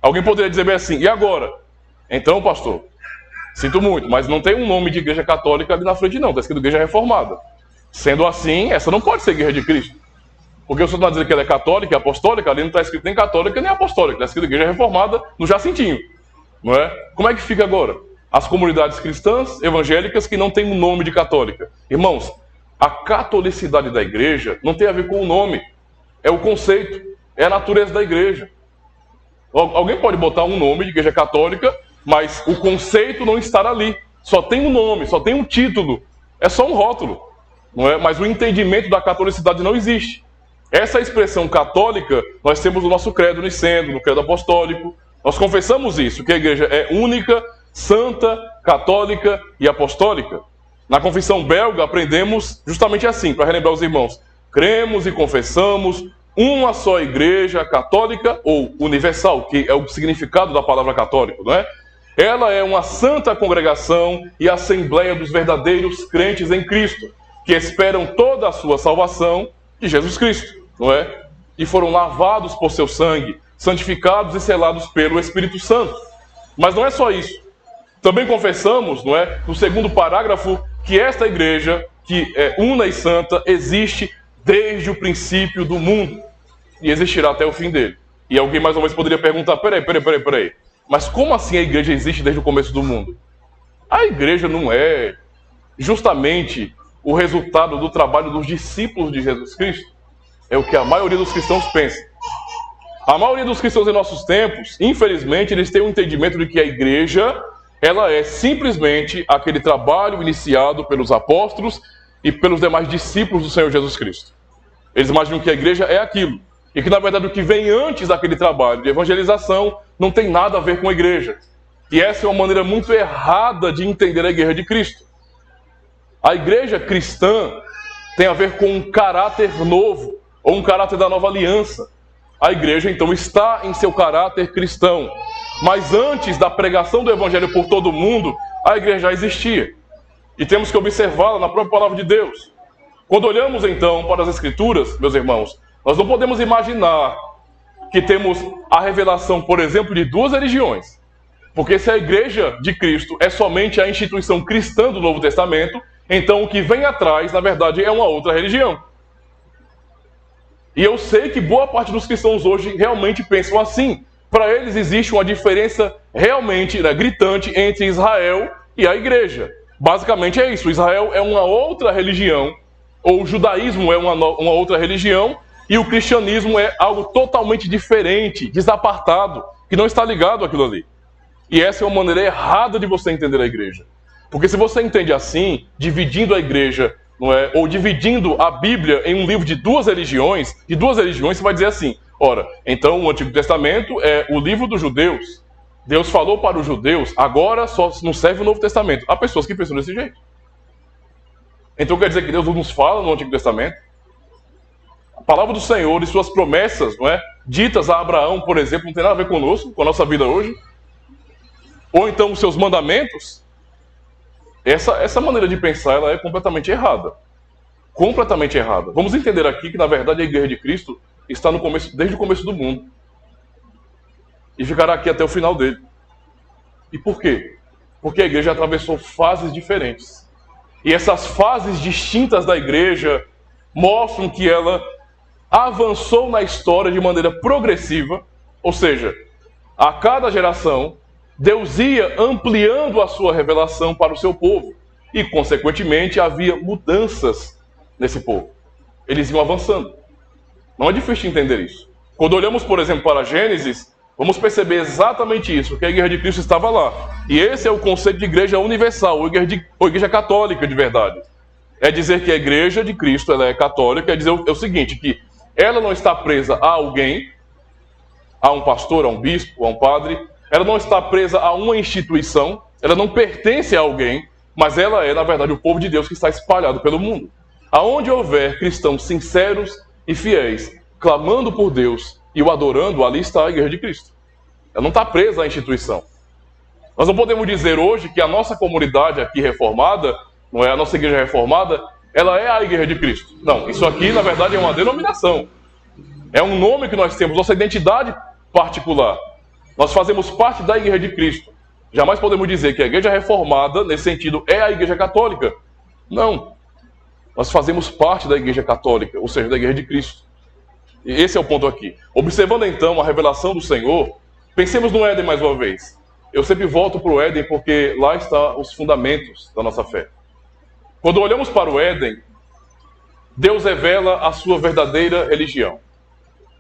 Alguém poderia dizer bem assim, e agora? Então, pastor, sinto muito, mas não tem um nome de igreja católica ali na frente não, está escrito igreja reformada. Sendo assim, essa não pode ser igreja de Cristo. Porque o senhor está dizendo que ela é católica e apostólica, ali não está escrito nem católica nem apostólica, está escrito igreja reformada no Jacintinho. Não é? Como é que fica agora? As comunidades cristãs, evangélicas, que não têm um nome de católica. Irmãos, a catolicidade da igreja não tem a ver com o nome, é o conceito, é a natureza da igreja. Alguém pode botar um nome de igreja católica, mas o conceito não está ali. Só tem um nome, só tem um título, é só um rótulo. Não é? Mas o entendimento da catolicidade não existe. Essa expressão católica, nós temos no nosso credo niceno, no credo apostólico. Nós confessamos isso, que a igreja é única, santa, católica e apostólica. Na confissão belga aprendemos justamente assim, para relembrar os irmãos. Cremos e confessamos uma só igreja católica ou universal, que é o significado da palavra católico, não é? Ela é uma santa congregação e assembleia dos verdadeiros crentes em Cristo, que esperam toda a sua salvação de Jesus Cristo, não é? e foram lavados por seu sangue, santificados e selados pelo Espírito Santo. Mas não é só isso. Também confessamos, não é, no segundo parágrafo, que esta igreja, que é una e santa, existe desde o princípio do mundo e existirá até o fim dele. E alguém mais uma vez poderia perguntar, peraí, mas como assim a igreja existe desde o começo do mundo? A igreja não é justamente o resultado do trabalho dos discípulos de Jesus Cristo? É o que a maioria dos cristãos pensa. A maioria dos cristãos em nossos tempos, infelizmente, eles têm um entendimento de que a igreja, ela é simplesmente aquele trabalho iniciado pelos apóstolos e pelos demais discípulos do Senhor Jesus Cristo. Eles imaginam que a igreja é aquilo. E que, na verdade, o que vem antes daquele trabalho de evangelização não tem nada a ver com a igreja. E essa é uma maneira muito errada de entender a igreja de Cristo. A igreja cristã tem a ver com um caráter novo, ou um caráter da nova aliança. A igreja, então, está em seu caráter cristão. Mas antes da pregação do evangelho por todo o mundo, a igreja já existia. E temos que observá-la na própria palavra de Deus. Quando olhamos, então, para as Escrituras, meus irmãos, nós não podemos imaginar que temos a revelação, por exemplo, de duas religiões. Porque se a igreja de Cristo é somente a instituição cristã do Novo Testamento, então o que vem atrás, na verdade, é uma outra religião. E eu sei que boa parte dos cristãos hoje realmente pensam assim. Para eles existe uma diferença realmente, né, gritante entre Israel e a igreja. Basicamente é isso. Israel é uma outra religião, ou o judaísmo é uma outra religião, e o cristianismo é algo totalmente diferente, desapartado, que não está ligado àquilo ali. E essa é uma maneira errada de você entender a igreja. Porque se você entende assim, dividindo a igreja, não é, ou dividindo a Bíblia em um livro de duas religiões, você vai dizer assim, ora, então o Antigo Testamento é o livro dos judeus. Deus falou para os judeus, agora só não serve o Novo Testamento. Há pessoas que pensam desse jeito. Então quer dizer que Deus não nos fala no Antigo Testamento? A palavra do Senhor e suas promessas, não é, ditas a Abraão, por exemplo, não tem nada a ver conosco, com a nossa vida hoje? Ou então os seus mandamentos? Essa maneira de pensar, ela é completamente errada. Completamente errada. Vamos entender aqui que, na verdade, a igreja de Cristo está no começo, desde o começo do mundo. E ficará aqui até o final dele. E por quê? Porque a igreja atravessou fases diferentes. E essas fases distintas da igreja mostram que ela avançou na história de maneira progressiva, ou seja, a cada geração, Deus ia ampliando a sua revelação para o seu povo. E, consequentemente, havia mudanças nesse povo. Eles iam avançando. Não é difícil entender isso. Quando olhamos, por exemplo, para Gênesis, vamos perceber exatamente isso, que a igreja de Cristo estava lá. E esse é o conceito de igreja universal, ou igreja católica de verdade. É dizer que a igreja de Cristo ela é católica, é dizer o seguinte, que ela não está presa a alguém, a um pastor, a um bispo, a um padre, ela não está presa a uma instituição, ela não pertence a alguém, mas ela é, na verdade, o povo de Deus que está espalhado pelo mundo. Aonde houver cristãos sinceros e fiéis, clamando por Deus e o adorando, ali está a igreja de Cristo. Ela não está presa à instituição. Nós não podemos dizer hoje que a nossa comunidade aqui reformada, não é a nossa igreja reformada, ela é a igreja de Cristo. Não, isso aqui, na verdade, é uma denominação. É um nome que nós temos, nossa identidade particular. Nós fazemos parte da igreja de Cristo. Jamais podemos dizer que a igreja reformada, nesse sentido, é a igreja católica. Não. Nós fazemos parte da igreja católica, ou seja, da igreja de Cristo. E esse é o ponto aqui. Observando então a revelação do Senhor, pensemos no Éden mais uma vez. Eu sempre volto para o Éden porque lá estão os fundamentos da nossa fé. Quando olhamos para o Éden, Deus revela a sua verdadeira religião.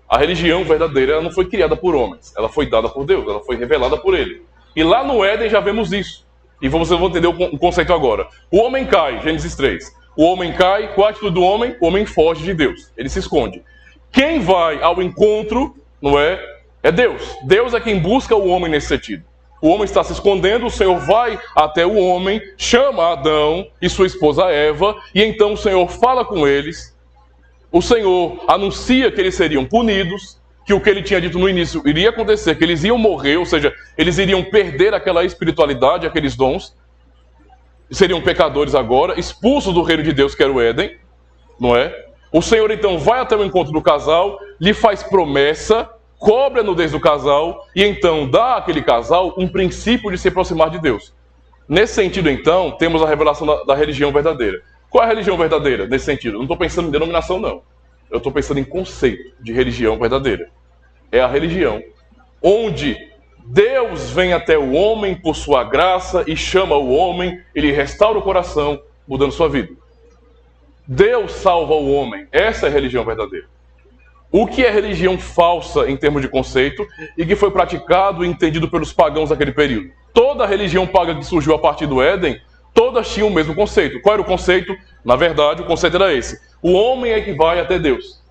A religião verdadeira ela não foi criada por homens, ela foi dada por Deus, ela foi revelada por Ele. E lá no Éden já vemos isso. E vocês vão entender o conceito agora. O homem cai, Gênesis 3. O homem cai, qual a atitude do homem? O homem foge de Deus, ele se esconde. Quem vai ao encontro, não é? É Deus. Deus é quem busca o homem nesse sentido. O homem está se escondendo, o Senhor vai até o homem, chama Adão e sua esposa Eva, e então o Senhor fala com eles. O Senhor anuncia que eles seriam punidos, que o que ele tinha dito no início iria acontecer, que eles iam morrer, ou seja, eles iriam perder aquela espiritualidade, aqueles dons, seriam pecadores agora, expulsos do reino de Deus, que era o Éden, não é? O Senhor então vai até o encontro do casal, lhe faz promessa, cobre a nudez do casal e então dá àquele casal um princípio de se aproximar de Deus. Nesse sentido, então, temos a revelação da religião verdadeira. Qual é a religião verdadeira nesse sentido? Eu não estou pensando em denominação, não. Eu estou pensando em conceito de religião verdadeira. É a religião onde Deus vem até o homem por sua graça e chama o homem, ele restaura o coração, mudando sua vida. Deus salva o homem. Essa é a religião verdadeira. O que é religião falsa em termos de conceito e que foi praticado e entendido pelos pagãos daquele período? Toda religião pagã que surgiu a partir do Éden, todas tinham o mesmo conceito. Qual era o conceito? Na verdade, o conceito era esse. O homem é que vai até Deus.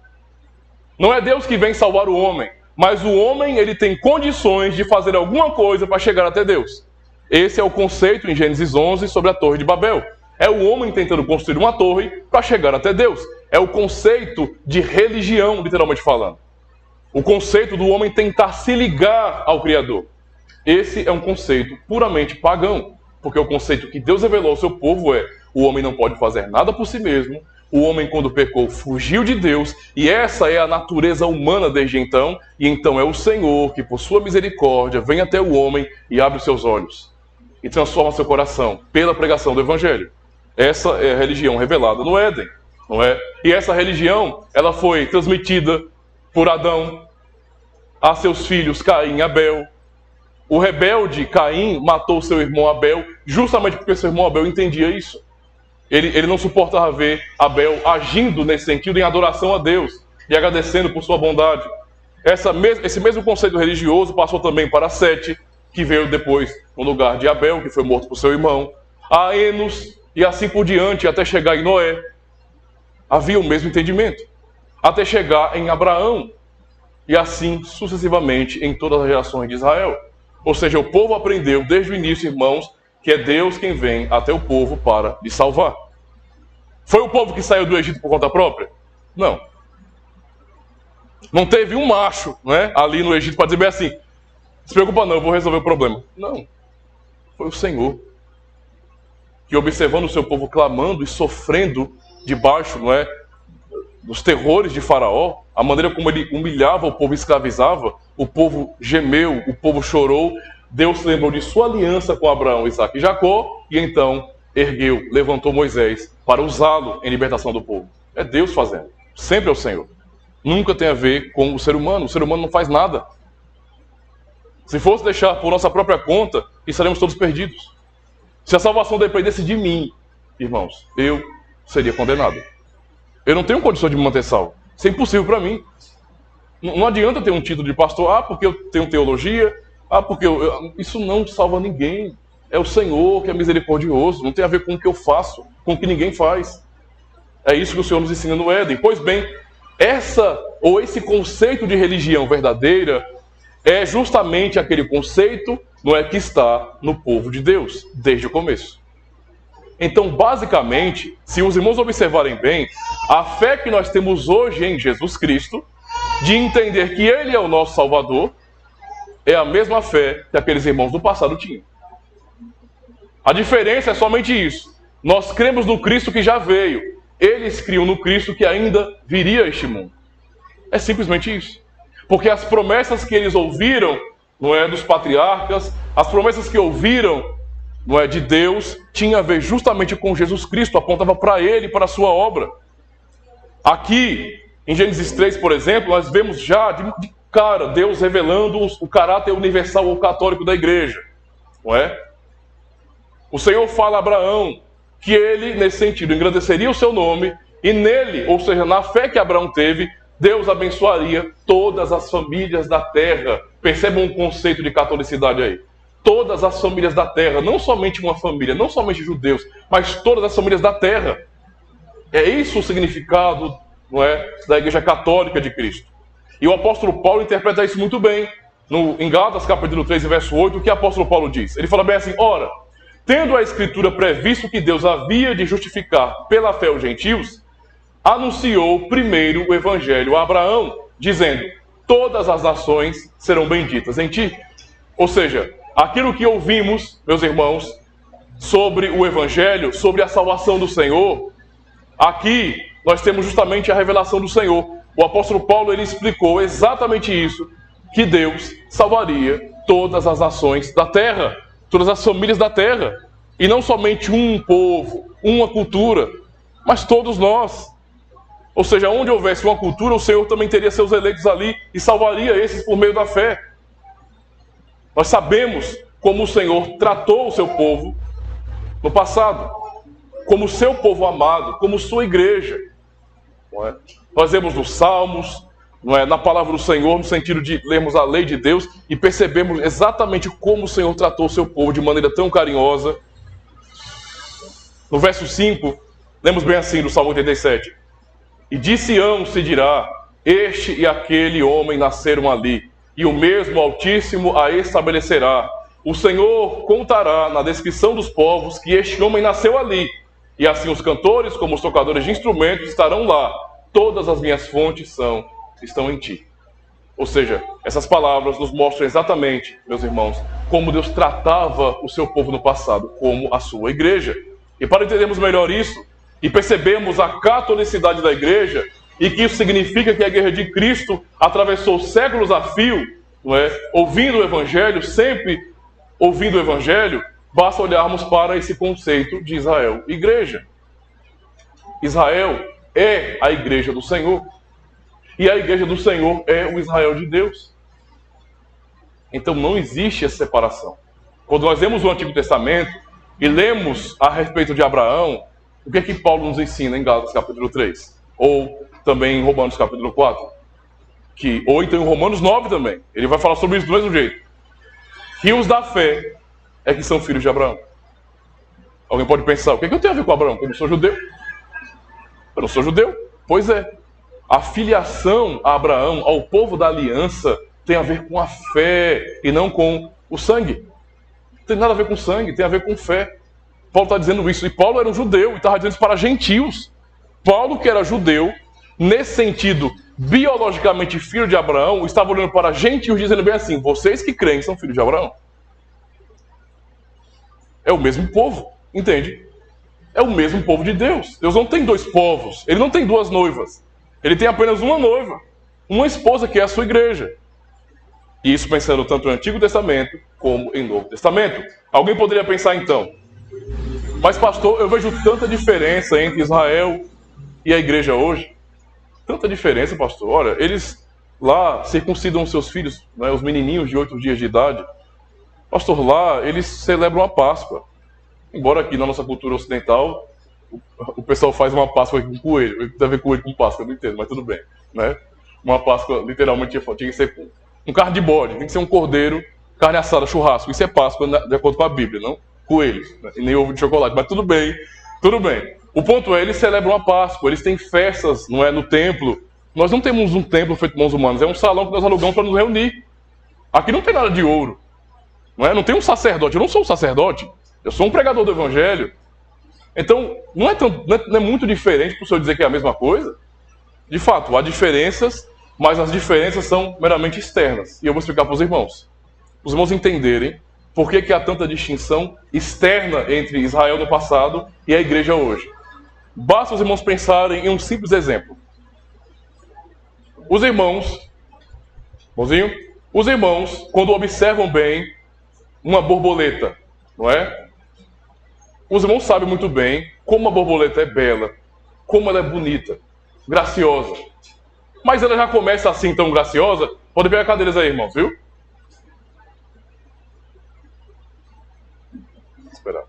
Não é Deus que vem salvar o homem, mas o homem ele tem condições de fazer alguma coisa para chegar até Deus. Esse é o conceito em Gênesis 11 sobre a Torre de Babel. É o homem tentando construir uma torre para chegar até Deus. É o conceito de religião, literalmente falando. O conceito do homem tentar se ligar ao Criador. Esse é um conceito puramente pagão, porque o conceito que Deus revelou ao seu povo é: o homem não pode fazer nada por si mesmo, o homem quando pecou fugiu de Deus, e essa é a natureza humana desde então, e então é o Senhor que por sua misericórdia vem até o homem e abre os seus olhos, e transforma seu coração pela pregação do Evangelho. Essa é a religião revelada no Éden, não é? E essa religião, ela foi transmitida por Adão a seus filhos Caim e Abel. O rebelde Caim matou seu irmão Abel justamente porque seu irmão Abel entendia isso. Ele não suportava ver Abel agindo nesse sentido em adoração a Deus e agradecendo por sua bondade. Esse mesmo conceito religioso passou também para Sete, que veio depois no lugar de Abel, que foi morto por seu irmão, a Enos e assim por diante, até chegar em Noé. Havia o mesmo entendimento, até chegar em Abraão e assim sucessivamente em todas as gerações de Israel. Ou seja, o povo aprendeu desde o início, irmãos, que é Deus quem vem até o povo para lhe salvar. Foi o povo que saiu do Egito por conta própria? Não. Não teve um macho, né, ali no Egito para dizer bem assim: não se preocupa não, eu vou resolver o problema. Não. Foi o Senhor que, observando o seu povo clamando e sofrendo debaixo, não é, dos terrores de Faraó, a maneira como ele humilhava o povo, escravizava, o povo gemeu, o povo chorou. Deus se lembrou de sua aliança com Abraão, Isaque e Jacó, e então ergueu, levantou Moisés para usá-lo em libertação do povo. É Deus fazendo, sempre é o Senhor. Nunca tem a ver com o ser humano não faz nada. Se fosse deixar por nossa própria conta, estaremos todos perdidos. Se a salvação dependesse de mim, irmãos, eu seria condenado. Eu não tenho condição de me manter salvo. Isso é impossível para mim. Não adianta ter um título de pastor, porque eu tenho teologia, porque isso não salva ninguém. É o Senhor que é misericordioso, não tem a ver com o que eu faço, com o que ninguém faz. É isso que o Senhor nos ensina no Éden. Pois bem, esse conceito de religião verdadeira é justamente aquele conceito, não é, que está no povo de Deus, desde o começo. Então, basicamente, se os irmãos observarem bem, a fé que nós temos hoje em Jesus Cristo, de entender que Ele é o nosso Salvador, é a mesma fé que aqueles irmãos do passado tinham. A diferença é somente isso. Nós cremos no Cristo que já veio. Eles criam no Cristo que ainda viria a este mundo. É simplesmente isso. Porque as promessas que eles ouviram, não é, dos patriarcas, as promessas que ouviram, não é, de Deus, tinha a ver justamente com Jesus Cristo, apontava para Ele, para a sua obra. Aqui, em Gênesis 3, por exemplo, nós vemos já de cara Deus revelando o caráter universal ou católico da igreja, não é? O Senhor fala a Abraão que ele, nesse sentido, engrandeceria o seu nome, e nele, ou seja, na fé que Abraão teve, Deus abençoaria todas as famílias da terra. Percebam um conceito de catolicidade aí. Todas as famílias da terra, não somente uma família, não somente judeus, mas todas as famílias da terra. É isso o significado, não é, da Igreja Católica de Cristo. E o apóstolo Paulo interpreta isso muito bem. Em Gálatas capítulo 3, verso 8, o que o apóstolo Paulo diz? Ele fala bem assim: ora, tendo a Escritura previsto que Deus havia de justificar pela fé os gentios, anunciou primeiro o Evangelho a Abraão, dizendo: todas as nações serão benditas em ti. Ou seja, aquilo que ouvimos, meus irmãos, sobre o Evangelho, sobre a salvação do Senhor, Aqui nós temos justamente a revelação do Senhor. O apóstolo Paulo ele explicou exatamente isso, que Deus salvaria todas as nações da terra, todas as famílias da terra, e não somente um povo, uma cultura, mas todos nós. Ou seja, onde houvesse uma cultura, o Senhor também teria seus eleitos ali e salvaria esses por meio da fé. Nós sabemos como o Senhor tratou o seu povo no passado, como seu povo amado, como sua igreja. Não é? Nós vemos nos Salmos, não é? Na palavra do Senhor, no sentido de lermos a lei de Deus e percebemos exatamente como o Senhor tratou o seu povo de maneira tão carinhosa. No verso 5, lemos bem assim, do Salmo 87. E de Sião se dirá, este e aquele homem nasceram ali, e o mesmo Altíssimo a estabelecerá. O Senhor contará na descrição dos povos que este homem nasceu ali, e assim os cantores, como os tocadores de instrumentos, estarão lá. Todas as minhas fontes estão em ti. Ou seja, essas palavras nos mostram exatamente, meus irmãos, como Deus tratava o seu povo no passado, como a sua igreja. E para entendermos melhor isso, e percebemos a catolicidade da igreja, e que isso significa que a igreja de Cristo atravessou séculos a fio, não é? Ouvindo o Evangelho, sempre ouvindo o Evangelho, basta olharmos para esse conceito de Israel, igreja. Israel é a igreja do Senhor, e a igreja do Senhor é o Israel de Deus. Então não existe essa separação. Quando nós lemos o Antigo Testamento e lemos a respeito de Abraão, o que é que Paulo nos ensina em Gálatas capítulo 3? Ou também em Romanos capítulo 4? Ou então em Romanos 9 também. Ele vai falar sobre isso do mesmo jeito. Que os da fé é que são filhos de Abraão. Alguém pode pensar, o que é que eu tenho a ver com Abraão? Eu não sou judeu. Eu não sou judeu. Pois é. A filiação a Abraão, ao povo da aliança, tem a ver com a fé e não com o sangue. Não tem nada a ver com sangue, tem a ver com fé. Paulo está dizendo isso. E Paulo era um judeu e estava dizendo isso para gentios. Paulo, que era judeu, nesse sentido, biologicamente filho de Abraão, estava olhando para gentios dizendo bem assim, vocês que creem são filhos de Abraão. É o mesmo povo, entende? É o mesmo povo de Deus. Deus não tem dois povos, ele não tem duas noivas. Ele tem apenas uma noiva, uma esposa que é a sua igreja. E isso pensando tanto no Antigo Testamento como em Novo Testamento. Alguém poderia pensar então, mas pastor, eu vejo tanta diferença entre Israel e a igreja hoje. Tanta diferença, pastor. Olha, eles lá circuncidam seus filhos, né, os menininhos de 8 dias de idade. Pastor, lá eles celebram a Páscoa. Embora aqui na nossa cultura ocidental, o pessoal faz uma Páscoa com coelho. Tem a ver coelho com Páscoa, eu não entendo, mas tudo bem. Né? Uma Páscoa, literalmente, tinha que ser um carne de bode, tem que ser um cordeiro, carne assada, churrasco. Isso é Páscoa, de acordo com a Bíblia, não? Coelhos, né? E nem ovo de chocolate, mas tudo bem, tudo bem. O ponto é, eles celebram a Páscoa, eles têm festas, não é, no templo. Nós não temos um templo feito por mãos humanas, é um salão que nós alugamos para nos reunir. Aqui não tem nada de ouro, não é? Não tem um sacerdote, eu não sou um sacerdote, eu sou um pregador do Evangelho. Então, não é muito diferente para o senhor dizer que é a mesma coisa. De fato, há diferenças, mas as diferenças são meramente externas. E eu vou explicar para os irmãos entenderem por que há tanta distinção externa entre Israel no passado e a igreja hoje. Basta os irmãos pensarem em um simples exemplo. Os irmãos, quando observam bem uma borboleta, não é? Os irmãos sabem muito bem como a borboleta é bela, como ela é bonita, graciosa. Mas ela já começa assim tão graciosa. Pode pegar cadeiras aí, irmãos, viu? Esperar.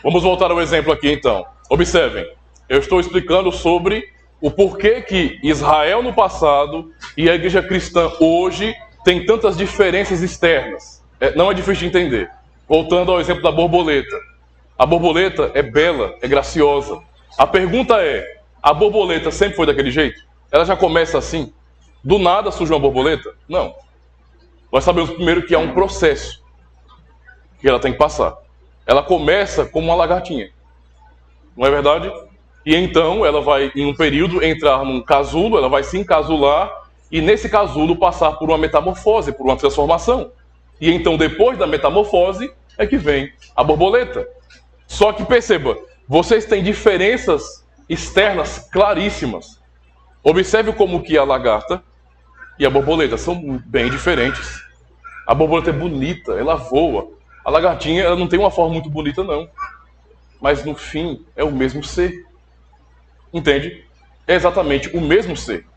Vamos voltar ao exemplo aqui então. Observem, eu estou explicando sobre o porquê que Israel no passado e a igreja cristã hoje tem tantas diferenças externas. Não é difícil de entender. Voltando ao exemplo da borboleta. A borboleta é bela, é graciosa. A pergunta é, A borboleta sempre foi daquele jeito? Ela já começa assim? Do nada surge uma borboleta? Não. Nós sabemos primeiro que há um processo que ela tem que passar. Ela começa como uma lagartinha. Não é verdade? E então ela vai, em um período, entrar num casulo, ela vai se encasular e nesse casulo passar por uma metamorfose, por uma transformação. E então depois da metamorfose é que vem a borboleta. Só que perceba, vocês têm diferenças externas claríssimas. Observe como que a lagarta e a borboleta são bem diferentes. A borboleta é bonita, ela voa. A lagartinha, ela não tem uma forma muito bonita, não. Mas no fim, é o mesmo ser. Entende? É exatamente o mesmo ser.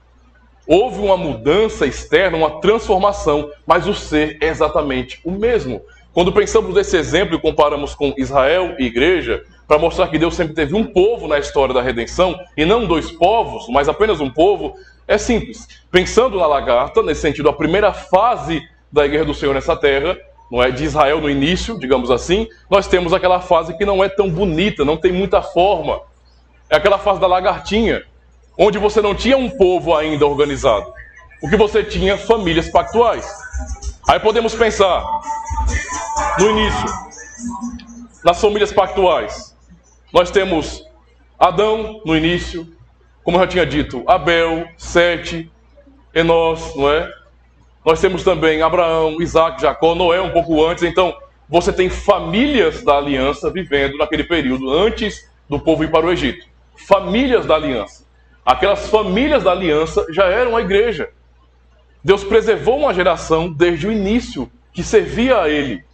Houve uma mudança externa, uma transformação, mas o ser é exatamente o mesmo. Quando pensamos nesse exemplo e comparamos com Israel e igreja, para mostrar que Deus sempre teve um povo na história da redenção, e não dois povos, mas apenas um povo, é simples. Pensando na lagarta, nesse sentido, a primeira fase da igreja do Senhor nessa terra, não é de Israel no início, digamos assim, nós temos aquela fase que não é tão bonita, não tem muita forma. É aquela fase da lagartinha, onde você não tinha um povo ainda organizado. O que você tinha, famílias pactuais. Aí podemos pensar, no início, nas famílias pactuais. Nós temos Adão, no início, como eu já tinha dito, Abel, Sete, Enós, não é? Nós temos também Abraão, Isaac, Jacó, Noé um pouco antes. Então, você tem famílias da aliança vivendo naquele período antes do povo ir para o Egito. Famílias da aliança. Aquelas famílias da aliança já eram a igreja. Deus preservou uma geração desde o início que servia a ele.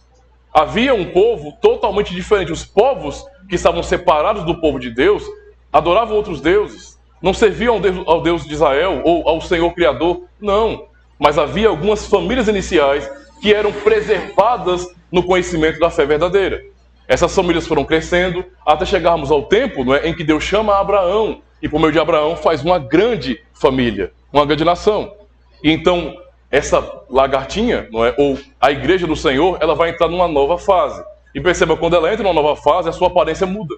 Havia um povo totalmente diferente. Os povos que estavam separados do povo de Deus adoravam outros deuses. Não serviam ao Deus de Israel ou ao Senhor Criador. Não. Mas havia algumas famílias iniciais que eram preservadas no conhecimento da fé verdadeira. Essas famílias foram crescendo até chegarmos ao tempo, não é, em que Deus chama Abraão e por meio de Abraão faz uma grande família, uma grande nação. E então essa lagartinha, não é, ou a igreja do Senhor, ela vai entrar numa nova fase. E perceba, quando ela entra numa nova fase, a sua aparência muda.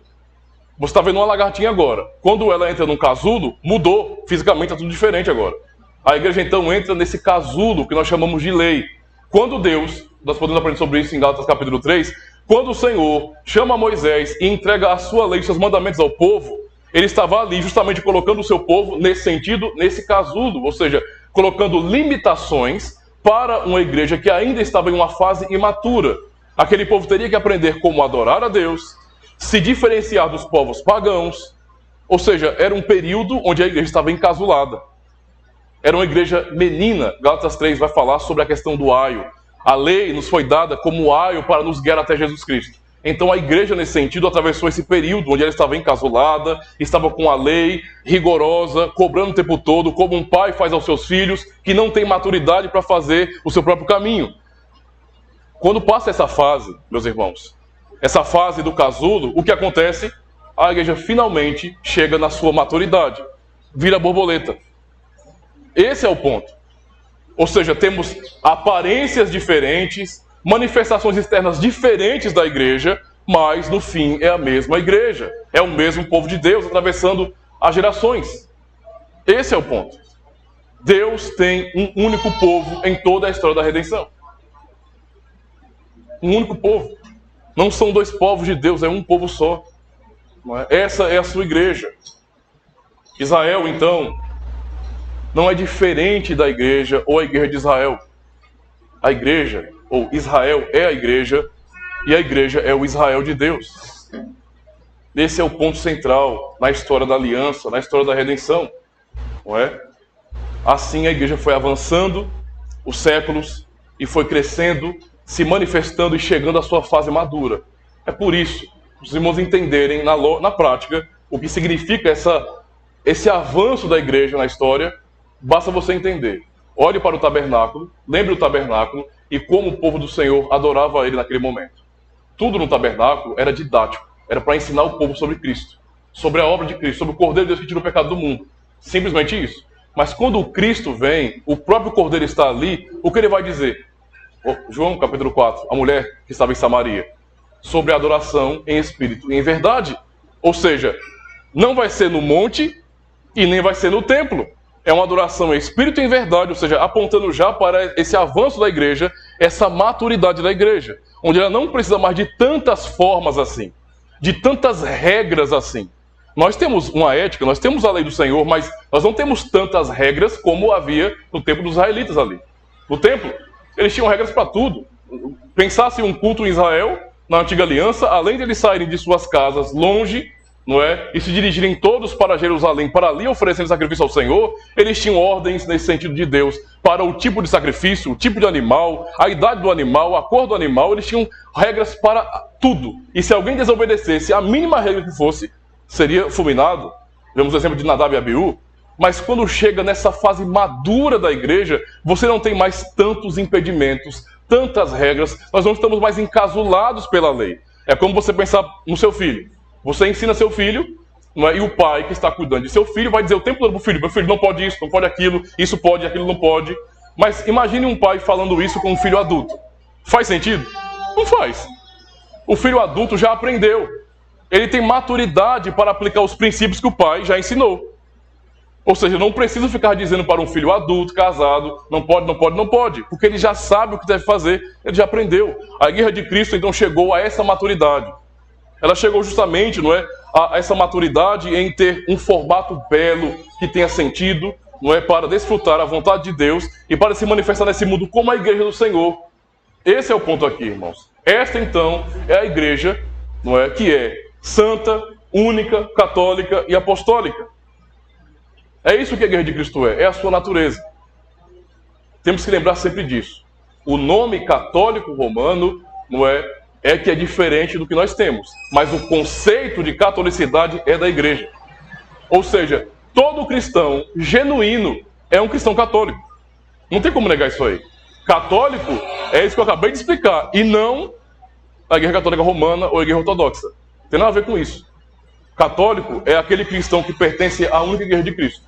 Você está vendo uma lagartinha agora. Quando ela entra num casulo, mudou. Fisicamente está tudo diferente agora. A igreja então entra nesse casulo que nós chamamos de lei. Quando Deus, nós podemos aprender sobre isso em Gálatas capítulo 3, quando o Senhor chama Moisés e entrega a sua lei, seus mandamentos ao povo, ele estava ali justamente colocando o seu povo nesse sentido, nesse casulo, ou seja, colocando limitações para uma igreja que ainda estava em uma fase imatura. Aquele povo teria que aprender como adorar a Deus, se diferenciar dos povos pagãos, ou seja, era um período onde a igreja estava encasulada. Era uma igreja menina. Gálatas 3 vai falar sobre a questão do aio. A lei nos foi dada como aio para nos guiar até Jesus Cristo. Então a igreja, nesse sentido, atravessou esse período onde ela estava encasulada, estava com a lei rigorosa, cobrando o tempo todo, como um pai faz aos seus filhos, que não tem maturidade para fazer o seu próprio caminho. Quando passa essa fase, meus irmãos, essa fase do casulo, o que acontece? A igreja finalmente chega na sua maturidade, vira borboleta. Esse é o ponto. Ou seja, temos aparências diferentes, manifestações externas diferentes da igreja, mas no fim é a mesma igreja. É o mesmo povo de Deus atravessando as gerações. Esse é o ponto. Deus tem um único povo em toda a história da redenção. Um único povo. Não são dois povos de Deus, é um povo só. Não é? Essa é a sua igreja. Israel, então, não é diferente da igreja ou a igreja de Israel. A igreja, ou Israel, é a igreja, e a igreja é o Israel de Deus. Esse é o ponto central na história da aliança, na história da redenção. Não é? Assim a igreja foi avançando os séculos e foi crescendo, se manifestando e chegando à sua fase madura. É por isso, os irmãos entenderem na prática o que significa esse avanço da igreja na história, basta você entender. Olhe para o tabernáculo, lembre o tabernáculo e como o povo do Senhor adorava ele naquele momento. Tudo no tabernáculo era didático, era para ensinar o povo sobre Cristo, sobre a obra de Cristo, sobre o Cordeiro de Deus que tirou o pecado do mundo. Simplesmente isso. Mas quando o Cristo vem, o próprio Cordeiro está ali, o que ele vai dizer? João capítulo 4, a mulher que estava em Samaria, sobre a adoração em espírito e em verdade. Ou seja, não vai ser no monte, E nem vai ser no templo. É uma adoração em espírito e em verdade, ou seja, apontando já para esse avanço da igreja, essa maturidade da igreja, onde ela não precisa mais de tantas formas assim, de tantas regras assim. Nós temos uma ética, nós temos a lei do Senhor, mas nós não temos tantas regras como havia no tempo dos israelitas ali. No templo, eles tinham regras para tudo. Pensasse um culto em Israel, na antiga aliança, além de eles saírem de suas casas longe, não é? E se dirigirem todos para Jerusalém, para ali oferecerem sacrifício ao Senhor, eles tinham ordens nesse sentido de Deus, para o tipo de sacrifício, o tipo de animal, a idade do animal, a cor do animal, eles tinham regras para tudo. E se alguém desobedecesse a mínima regra que fosse, seria fulminado. Vemos o exemplo de Nadab e Abiú. Mas quando chega nessa fase madura da igreja, você não tem mais tantos impedimentos, tantas regras, nós não estamos mais encasulados pela lei. É como você pensar no seu filho. Você ensina seu filho, não é? E o pai que está cuidando de seu filho vai dizer o tempo todo para o filho: meu filho, não pode isso, não pode aquilo, isso pode, aquilo não pode. Mas imagine um pai falando isso com um filho adulto. Faz sentido? Não faz. O filho adulto já aprendeu. Ele tem maturidade para aplicar os princípios que o pai já ensinou. Ou seja, não precisa ficar dizendo para um filho adulto, casado, não pode, não pode, não pode. Porque ele já sabe o que deve fazer, ele já aprendeu. A Igreja de Cristo então chegou a essa maturidade. Ela chegou justamente, não é, a essa maturidade em ter um formato belo, que tenha sentido, não é, para desfrutar a vontade de Deus e para se manifestar nesse mundo como a Igreja do Senhor. Esse é o ponto aqui, irmãos. Esta então é a Igreja, não é, que é santa, única, católica e apostólica. É isso que a Igreja de Cristo é a sua natureza. Temos que lembrar sempre disso. O nome católico romano, não é que é diferente do que nós temos, mas o conceito de catolicidade é da igreja. Ou seja, todo cristão genuíno é um cristão católico. Não tem como negar isso aí. Católico é isso que eu acabei de explicar, e não a Igreja Católica Romana ou a Igreja Ortodoxa. Tem nada a ver com isso. Católico é aquele cristão que pertence à única Igreja de Cristo.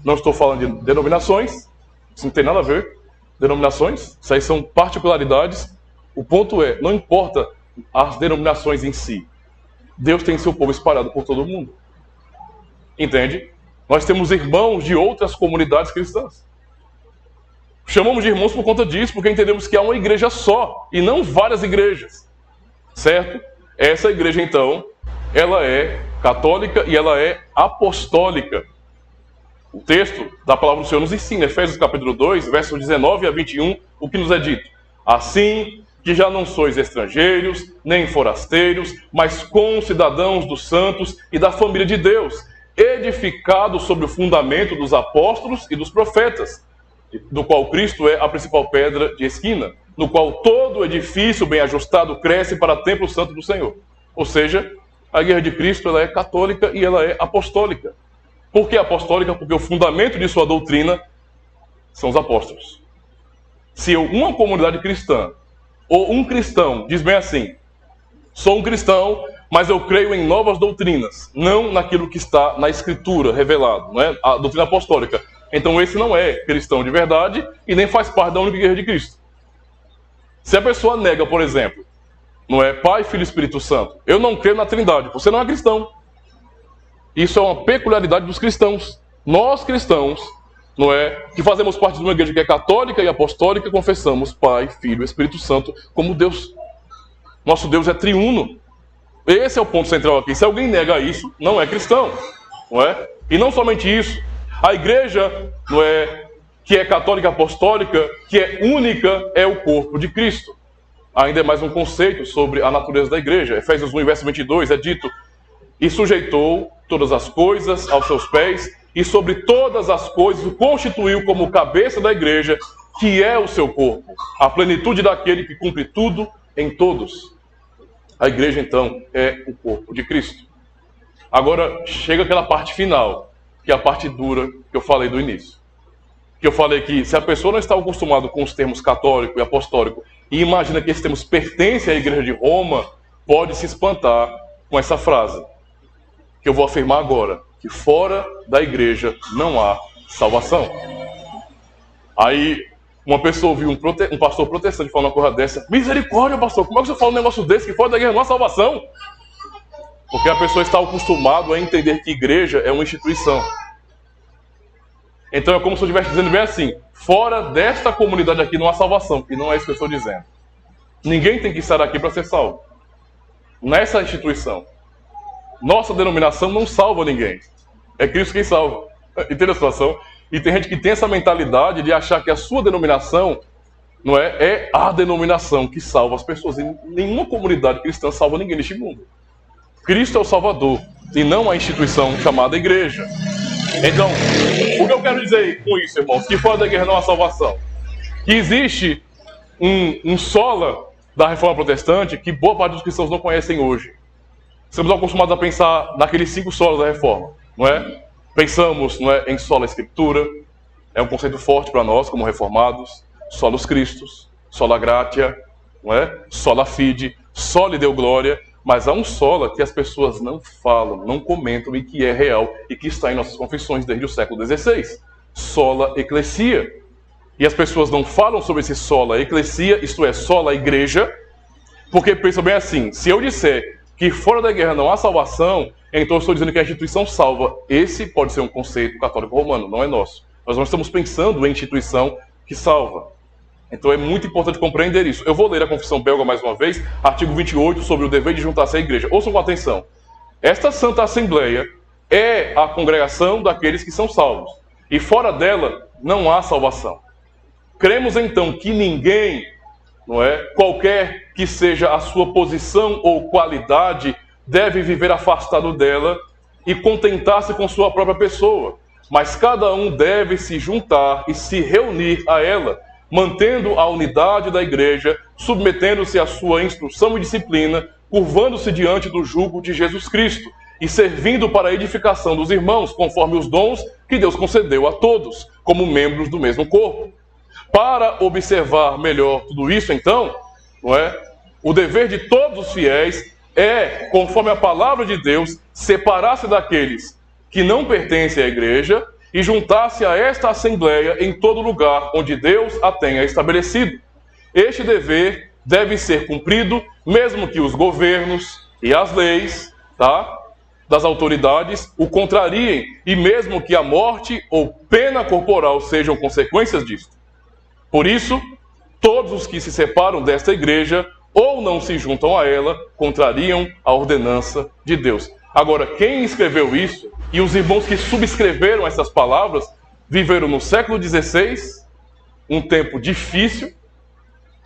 Não estou falando de denominações, isso não tem nada a ver. Denominações, isso aí são particularidades. O ponto é, não importa as denominações em si, Deus tem seu povo espalhado por todo o mundo. Entende? Nós temos irmãos de outras comunidades cristãs. Chamamos de irmãos por conta disso, porque entendemos que há uma igreja só, e não várias igrejas. Certo? Essa igreja, então, ela é católica e ela é apostólica. O texto da palavra do Senhor nos ensina, Efésios capítulo 2, versos 19 a 21, o que nos é dito. Assim que já não sois estrangeiros, nem forasteiros, mas concidadãos dos santos e da família de Deus, edificados sobre o fundamento dos apóstolos e dos profetas, do qual Cristo é a principal pedra de esquina, no qual todo edifício bem ajustado cresce para o templo santo do Senhor. Ou seja, a Igreja de Cristo ela é católica e ela é apostólica. Por que apostólica? Porque o fundamento de sua doutrina são os apóstolos. Se uma comunidade cristã ou um cristão diz bem assim: sou um cristão, mas eu creio em novas doutrinas, não naquilo que está na Escritura revelado, não é? A doutrina apostólica. Então esse não é cristão de verdade e nem faz parte da única Igreja de Cristo. Se a pessoa nega, por exemplo, não é Pai, Filho e Espírito Santo, eu não creio na Trindade, você não é cristão. Isso é uma peculiaridade dos cristãos. Nós cristãos, não é, que fazemos parte de uma igreja que é católica e apostólica, confessamos Pai, Filho e Espírito Santo como Deus. Nosso Deus é triuno. Esse é o ponto central aqui. Se alguém nega isso, não é cristão, não é? E não somente isso, a igreja, não é, que é católica e apostólica, que é única, é o corpo de Cristo. Ainda é mais um conceito sobre a natureza da igreja. Efésios 1, verso 22, é dito: e sujeitou todas as coisas aos seus pés, e sobre todas as coisas o constituiu como cabeça da igreja, que é o seu corpo, a plenitude daquele que cumpre tudo em todos. A igreja, então, é o corpo de Cristo. Agora, chega aquela parte final, que é a parte dura que eu falei do início. Que eu falei que se a pessoa não está acostumada com os termos católico e apostólico, e imagina que esses termos pertencem à igreja de Roma, pode se espantar com essa frase, que eu vou afirmar agora, que fora da igreja não há salvação. Aí uma pessoa ouviu um pastor protestante falando uma coisa dessa: misericórdia, pastor, como é que você fala um negócio desse, que fora da igreja não há salvação? Porque a pessoa está acostumada a entender que igreja é uma instituição. Então é como se eu estivesse dizendo bem assim: fora desta comunidade aqui não há salvação. E não é isso que eu estou dizendo. Ninguém tem que estar aqui para ser salvo. Nessa instituição. Nossa denominação não salva ninguém. É Cristo quem salva. Entende a situação? E tem gente que tem essa mentalidade de achar que a sua denominação não é a denominação que salva as pessoas. E nenhuma comunidade cristã salva ninguém neste mundo. Cristo é o Salvador e não a instituição chamada igreja. Então, o que eu quero dizer com isso, irmãos? Que fora da igreja não há salvação. Que existe um sola da reforma protestante que boa parte dos cristãos não conhecem hoje. Estamos acostumados a pensar naqueles 5 solas da reforma, não é? Pensamos, não é, em sola escritura, é um conceito forte para nós como reformados, solos Christus, sola gratia, não é? Sola fide, soli deu glória, mas há um sola que as pessoas não falam, não comentam e que é real e que está em nossas confissões desde o século XVI, sola ecclesia. E as pessoas não falam sobre esse sola ecclesia, isto é, sola igreja, porque pensam bem assim: se eu disser que fora da guerra não há salvação, então eu estou dizendo que a instituição salva. Esse pode ser um conceito católico romano, não é nosso. Nós não estamos pensando em instituição que salva. Então é muito importante compreender isso. Eu vou ler a Confissão Belga mais uma vez, artigo 28, sobre o dever de juntar-se à igreja. Ouçam com atenção. Esta Santa Assembleia é a congregação daqueles que são salvos. E fora dela não há salvação. Cremos então que ninguém, não é, qualquer que seja a sua posição ou qualidade, deve viver afastado dela e contentar-se com sua própria pessoa. Mas cada um deve se juntar e se reunir a ela, mantendo a unidade da igreja, submetendo-se à sua instrução e disciplina, curvando-se diante do jugo de Jesus Cristo e servindo para a edificação dos irmãos, conforme os dons que Deus concedeu a todos, como membros do mesmo corpo. Para observar melhor tudo isso, então, não é? O dever de todos os fiéis é, conforme a palavra de Deus, separar-se daqueles que não pertencem à igreja e juntar-se a esta assembleia em todo lugar onde Deus a tenha estabelecido. Este dever deve ser cumprido, mesmo que os governos e as leis, das autoridades o contrariem, e mesmo que a morte ou pena corporal sejam consequências disto. Por isso, todos os que se separam desta igreja ou não se juntam a ela, contrariam a ordenança de Deus. Agora, quem escreveu isso, e os irmãos que subscreveram essas palavras, viveram no século XVI, um tempo difícil,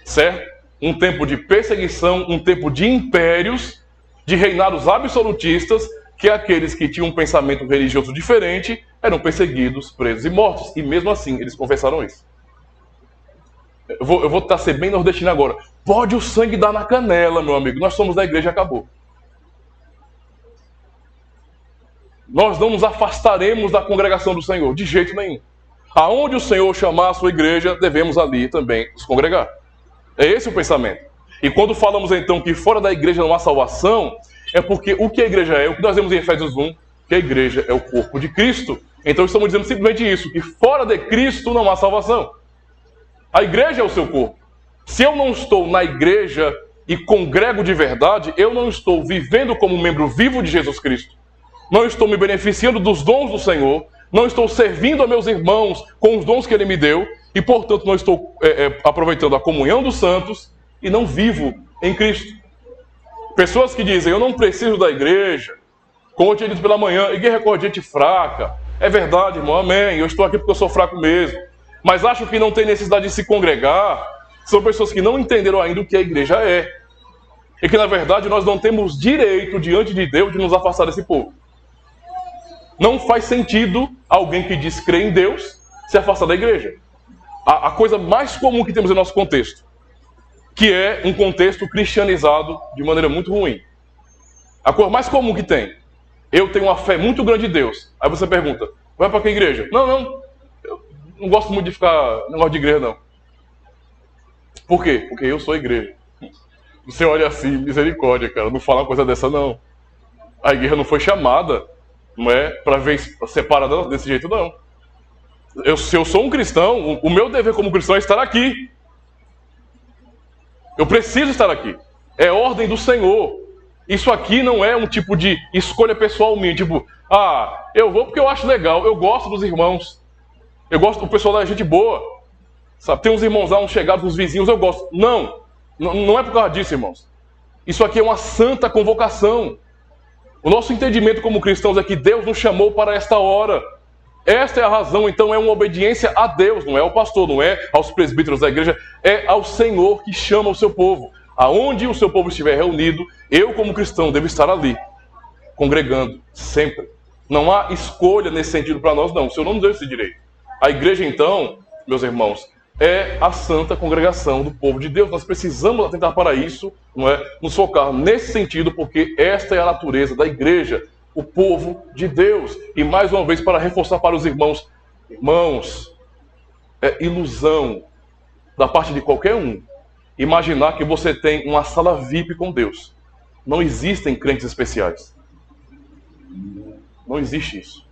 certo? Um tempo de perseguição, um tempo de impérios, de reinados absolutistas, que aqueles que tinham um pensamento religioso diferente eram perseguidos, presos e mortos. E mesmo assim, eles confessaram isso. Eu vou tentar ser bem nordestino agora. Pode o sangue dar na canela, meu amigo. Nós somos da igreja, acabou. Nós não nos afastaremos da congregação do Senhor, de jeito nenhum. Aonde o Senhor chamar a sua igreja, devemos ali também nos congregar. É esse o pensamento. E quando falamos então que fora da igreja não há salvação, é porque o que a igreja é, o que nós vemos em Efésios 1, que a igreja é o corpo de Cristo. Então estamos dizendo simplesmente isso, que fora de Cristo não há salvação. A igreja é o seu corpo. Se eu não estou na igreja e congrego de verdade, eu não estou vivendo como membro vivo de Jesus Cristo. Não estou me beneficiando dos dons do Senhor, não estou servindo a meus irmãos com os dons que Ele me deu, e portanto não estou aproveitando a comunhão dos santos e não vivo em Cristo. Pessoas que dizem, eu não preciso da igreja, como eu tinha dito pela manhã, igreja é gente fraca. É verdade, irmão, amém, eu estou aqui porque eu sou fraco mesmo. Mas acho que não tem necessidade de se congregar, são pessoas que não entenderam ainda o que a igreja é. E que, na verdade, nós não temos direito, diante de Deus, de nos afastar desse povo. Não faz sentido alguém que diz crer em Deus se afastar da igreja. A coisa mais comum que temos em nosso contexto, que é um contexto cristianizado de maneira muito ruim. A coisa mais comum que tem, eu tenho uma fé muito grande em Deus. Aí você pergunta, vai para que igreja? Não, eu não gosto muito de ficar negócio de igreja, não. Por quê? Porque eu sou a igreja. Você olha assim, misericórdia, cara, não fala uma coisa dessa, não. A igreja não foi chamada, não é, para ver separada desse jeito, não. Se eu sou um cristão, o meu dever como cristão é estar aqui. Eu preciso estar aqui. É ordem do Senhor. Isso aqui não é um tipo de escolha pessoal minha, tipo, eu vou porque eu acho legal, eu gosto dos irmãos. Eu gosto, o pessoal lá é gente boa. Sabe? Tem uns irmãos lá, uns chegados, uns vizinhos, eu gosto. Não é por causa disso, irmãos. Isso aqui é uma santa convocação. O nosso entendimento como cristãos é que Deus nos chamou para esta hora. Esta é a razão, então é uma obediência a Deus, não é ao pastor, não é aos presbíteros da igreja, é ao Senhor que chama o seu povo. Aonde o seu povo estiver reunido, eu como cristão devo estar ali, congregando, sempre. Não há escolha nesse sentido para nós, não. O Senhor não nos deu esse direito. A igreja, então, meus irmãos, é a santa congregação do povo de Deus. Nós precisamos atentar para isso, não é? Nos focar nesse sentido, porque esta é a natureza da igreja, o povo de Deus. E mais uma vez, para reforçar para os irmãos, é ilusão da parte de qualquer um imaginar que você tem uma sala VIP com Deus. Não existem crentes especiais. Não existe isso.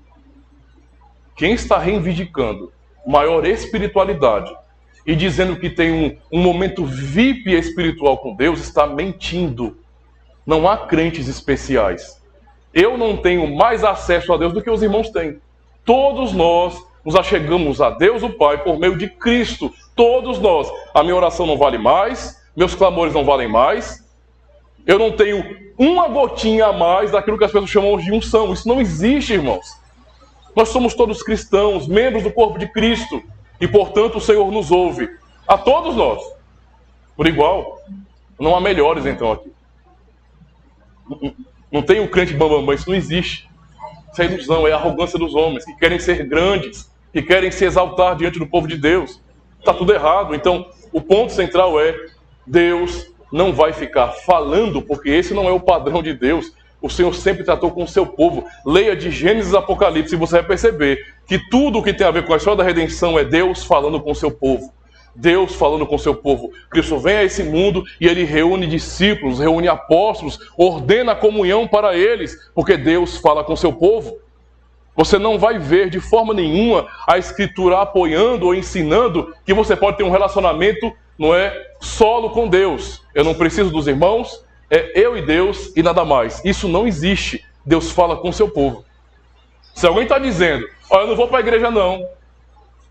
Quem está reivindicando maior espiritualidade e dizendo que tem um momento VIP espiritual com Deus está mentindo. Não há crentes especiais. Eu não tenho mais acesso a Deus do que os irmãos têm. Todos nós nos achegamos a Deus o Pai por meio de Cristo. Todos nós. A minha oração não vale mais, meus clamores não valem mais. Eu não tenho uma gotinha a mais daquilo que as pessoas chamam de unção. Isso não existe, irmãos. Nós somos todos cristãos, membros do corpo de Cristo. E, portanto, o Senhor nos ouve. A todos nós. Por igual. Não há melhores, então, aqui. Não tem um crente bambambam, isso não existe. Isso é ilusão, é a arrogância dos homens, que querem ser grandes, que querem se exaltar diante do povo de Deus. Está tudo errado. Então, o ponto central é, Deus não vai ficar falando, porque esse não é o padrão de Deus. O Senhor sempre tratou com o seu povo. Leia de Gênesis e Apocalipse e você vai perceber que tudo o que tem a ver com a história da redenção é Deus falando com o seu povo. Deus falando com o seu povo. Cristo vem a esse mundo e ele reúne discípulos, reúne apóstolos, ordena a comunhão para eles, porque Deus fala com o seu povo. Você não vai ver de forma nenhuma a Escritura apoiando ou ensinando que você pode ter um relacionamento, não é, solo com Deus. Eu não preciso dos irmãos, é eu e Deus e nada mais. Isso não existe. Deus fala com o seu povo. Se alguém está dizendo, olha, eu não vou para a igreja não,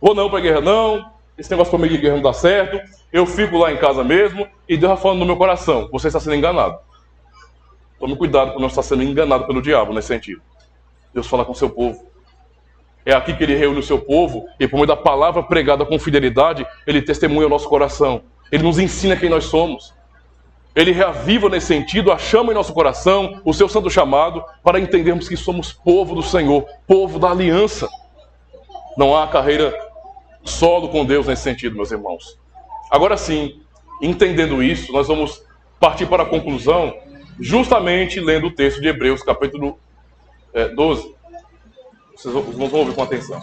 vou não para a igreja não, esse negócio comigo de igreja não dá certo, eu fico lá em casa mesmo e Deus está falando no meu coração, você está sendo enganado. Tome cuidado para não estar sendo enganado pelo diabo nesse sentido. Deus fala com o seu povo. É aqui que ele reúne o seu povo e por meio da palavra pregada com fidelidade, ele testemunha o nosso coração. Ele nos ensina quem nós somos. Ele reaviva nesse sentido a chama em nosso coração, o seu santo chamado, para entendermos que somos povo do Senhor, povo da aliança. Não há carreira solo com Deus nesse sentido, meus irmãos. Agora sim, entendendo isso, nós vamos partir para a conclusão, justamente lendo o texto de Hebreus, capítulo 12. Vocês vão ouvir com atenção.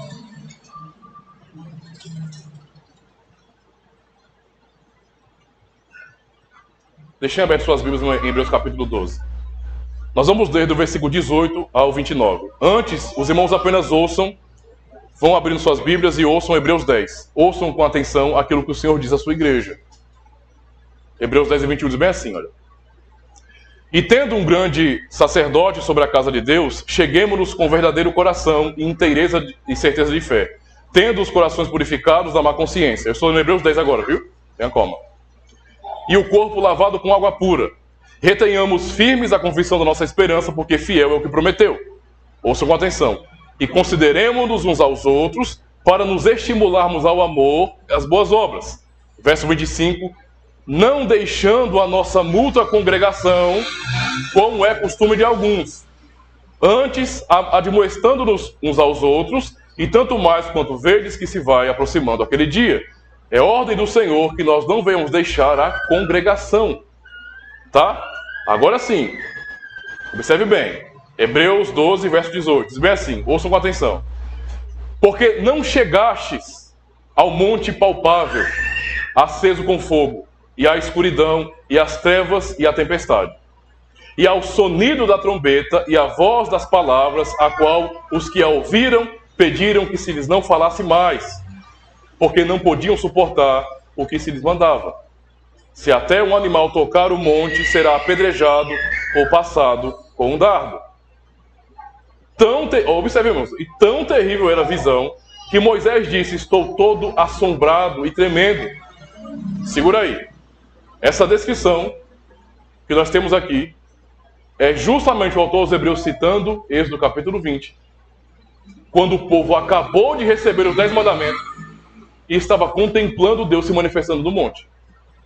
Deixem aberto suas Bíblias em Hebreus capítulo 12. Nós vamos ler do versículo 18 ao 29. Antes, os irmãos apenas ouçam, vão abrindo suas Bíblias e ouçam Hebreus 10. Ouçam com atenção aquilo que o Senhor diz à sua igreja. Hebreus 10 e 21 diz bem assim, olha. E tendo um grande sacerdote sobre a casa de Deus, cheguemo-nos com verdadeiro coração e inteireza e certeza de fé, tendo os corações purificados da má consciência. Eu estou em Hebreus 10 agora, viu? Tenha calma. E o corpo lavado com água pura. Retenhamos firmes a confissão da nossa esperança, porque fiel é o que prometeu. Ouçam com atenção. E consideremos-nos uns aos outros para nos estimularmos ao amor e às boas obras. Verso 25. Não deixando a nossa mútua congregação, como é costume de alguns. Antes, admoestando-nos uns aos outros, e tanto mais quanto vedes que se vai aproximando aquele dia. É ordem do Senhor que nós não venhamos deixar a congregação. Tá? Agora sim. Observe bem. Hebreus 12, verso 18. Diz bem assim. Ouçam com atenção. Porque não chegastes ao monte palpável, aceso com fogo, e à escuridão, e às trevas, e à tempestade. E ao sonido da trombeta, e à voz das palavras, a qual os que a ouviram pediram que se lhes não falasse mais, porque não podiam suportar o que se lhes mandava. Se até um animal tocar o monte, será apedrejado ou passado com um dardo. Observemos, e tão terrível era a visão que Moisés disse: estou todo assombrado e tremendo. Segura aí. Essa descrição que nós temos aqui é justamente o autor aos Hebreus citando Êxodo capítulo 20, quando o povo acabou de receber os 10 mandamentos e estava contemplando Deus se manifestando no monte.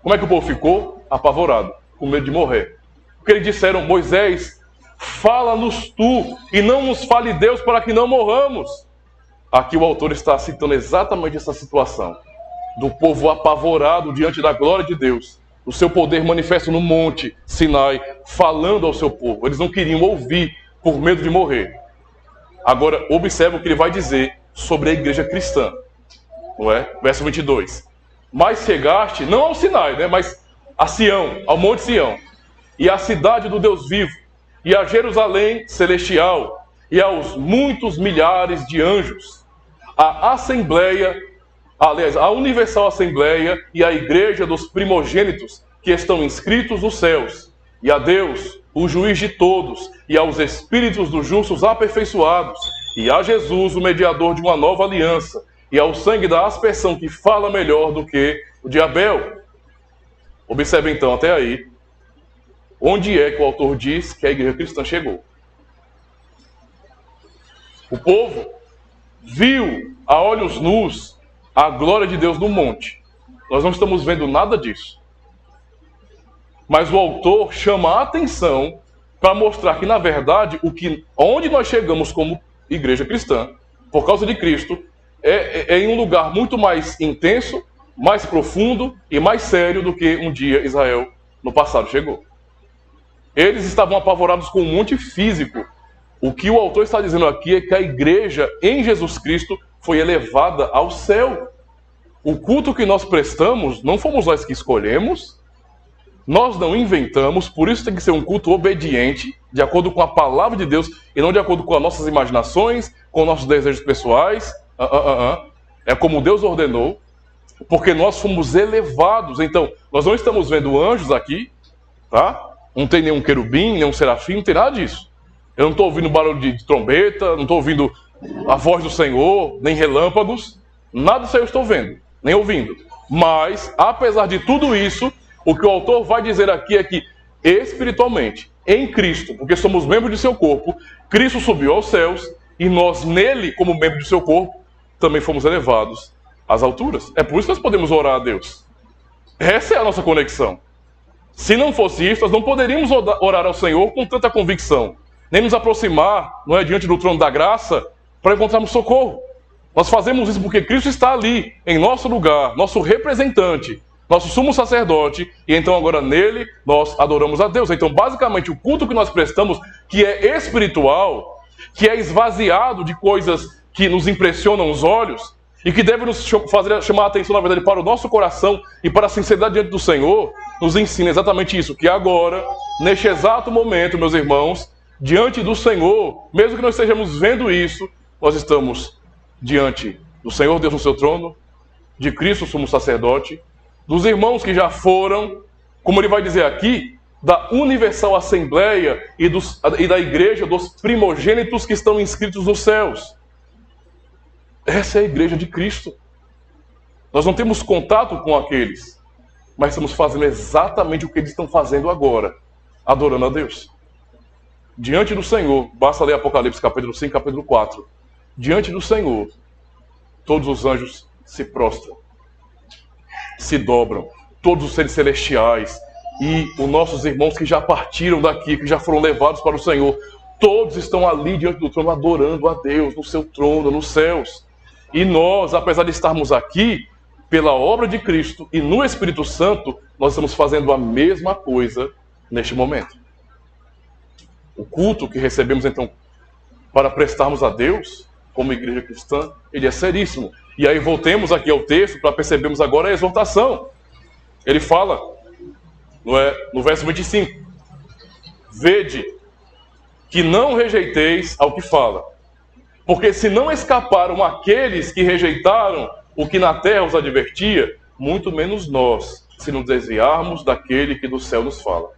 Como é que o povo ficou? Apavorado, com medo de morrer. Porque eles disseram: Moisés, fala-nos tu e não nos fale Deus, para que não morramos. Aqui o autor está citando exatamente essa situação do povo apavorado diante da glória de Deus, o seu poder manifesto no monte Sinai, falando ao seu povo. Eles não queriam ouvir por medo de morrer. Agora, observe o que ele vai dizer sobre a igreja cristã, não é? Verso 22. Mas chegaste, não ao Sinai, né? Mas a Sião, ao monte Sião, e à cidade do Deus vivo, e a Jerusalém celestial, e aos muitos milhares de anjos, a assembleia, aliás, a universal assembleia e a igreja dos primogênitos que estão inscritos nos céus, e a Deus, o juiz de todos, e aos espíritos dos justos aperfeiçoados, e a Jesus, o mediador de uma nova aliança, e ao sangue da aspersão que fala melhor do que o de Abel. Observe então até aí, onde é que o autor diz que a igreja cristã chegou. O povo viu a olhos nus a glória de Deus no monte. Nós não estamos vendo nada disso. Mas o autor chama a atenção para mostrar que, na verdade, onde nós chegamos como igreja cristã, por causa de Cristo, é em um lugar muito mais intenso, mais profundo e mais sério do que um dia Israel no passado chegou. Eles estavam apavorados com um monte físico. O que o autor está dizendo aqui é que a igreja em Jesus Cristo foi elevada ao céu. O culto que nós prestamos, não fomos nós que escolhemos, nós não inventamos, por isso tem que ser um culto obediente, de acordo com a palavra de Deus, e não de acordo com as nossas imaginações, com nossos desejos pessoais. É como Deus ordenou, porque nós fomos elevados. Então, nós não estamos vendo anjos aqui, tá? Não tem nenhum querubim, nenhum serafim, não tem nada disso. Eu não estou ouvindo barulho de trombeta, não estou ouvindo a voz do Senhor, nem relâmpagos, nada disso eu estou vendo, nem ouvindo. Mas, apesar de tudo isso, o que o autor vai dizer aqui é que, espiritualmente, em Cristo, porque somos membros de seu corpo, Cristo subiu aos céus e nós, nele, como membro de seu corpo, também fomos elevados às alturas. É por isso que nós podemos orar a Deus. Essa é a nossa conexão. Se não fosse isso, nós não poderíamos orar ao Senhor com tanta convicção, nem nos aproximar, não é, diante do trono da graça, para encontrarmos socorro. Nós fazemos isso porque Cristo está ali, em nosso lugar, nosso representante, nosso sumo sacerdote, e então agora nele nós adoramos a Deus. Então, basicamente, o culto que nós prestamos, que é espiritual, que é esvaziado de coisas que nos impressionam os olhos, e que deve nos chamar a atenção, na verdade, para o nosso coração e para a sinceridade diante do Senhor, nos ensina exatamente isso, que agora, neste exato momento, meus irmãos, diante do Senhor, mesmo que nós estejamos vendo isso, nós estamos diante do Senhor Deus no seu trono, de Cristo sumo sacerdote, dos irmãos que já foram, como ele vai dizer aqui, da universal assembleia e da igreja dos primogênitos que estão inscritos nos céus. Essa é a igreja de Cristo. Nós não temos contato com aqueles, mas estamos fazendo exatamente o que eles estão fazendo agora, adorando a Deus. Diante do Senhor, basta ler Apocalipse capítulo 5, capítulo 4. Diante do Senhor, todos os anjos se prostram, se dobram, todos os seres celestiais e os nossos irmãos que já partiram daqui, que já foram levados para o Senhor, todos estão ali diante do trono adorando a Deus, no seu trono, nos céus. E nós, apesar de estarmos aqui, pela obra de Cristo e no Espírito Santo, nós estamos fazendo a mesma coisa neste momento. O culto que recebemos, então, para prestarmos a Deus, como igreja cristã, ele é seríssimo. E aí voltemos aqui ao texto para percebermos agora a exortação. Ele fala, no verso 25, vede que não rejeiteis ao que fala, porque se não escaparam aqueles que rejeitaram o que na terra os advertia, muito menos nós, se nos desviarmos daquele que do céu nos fala.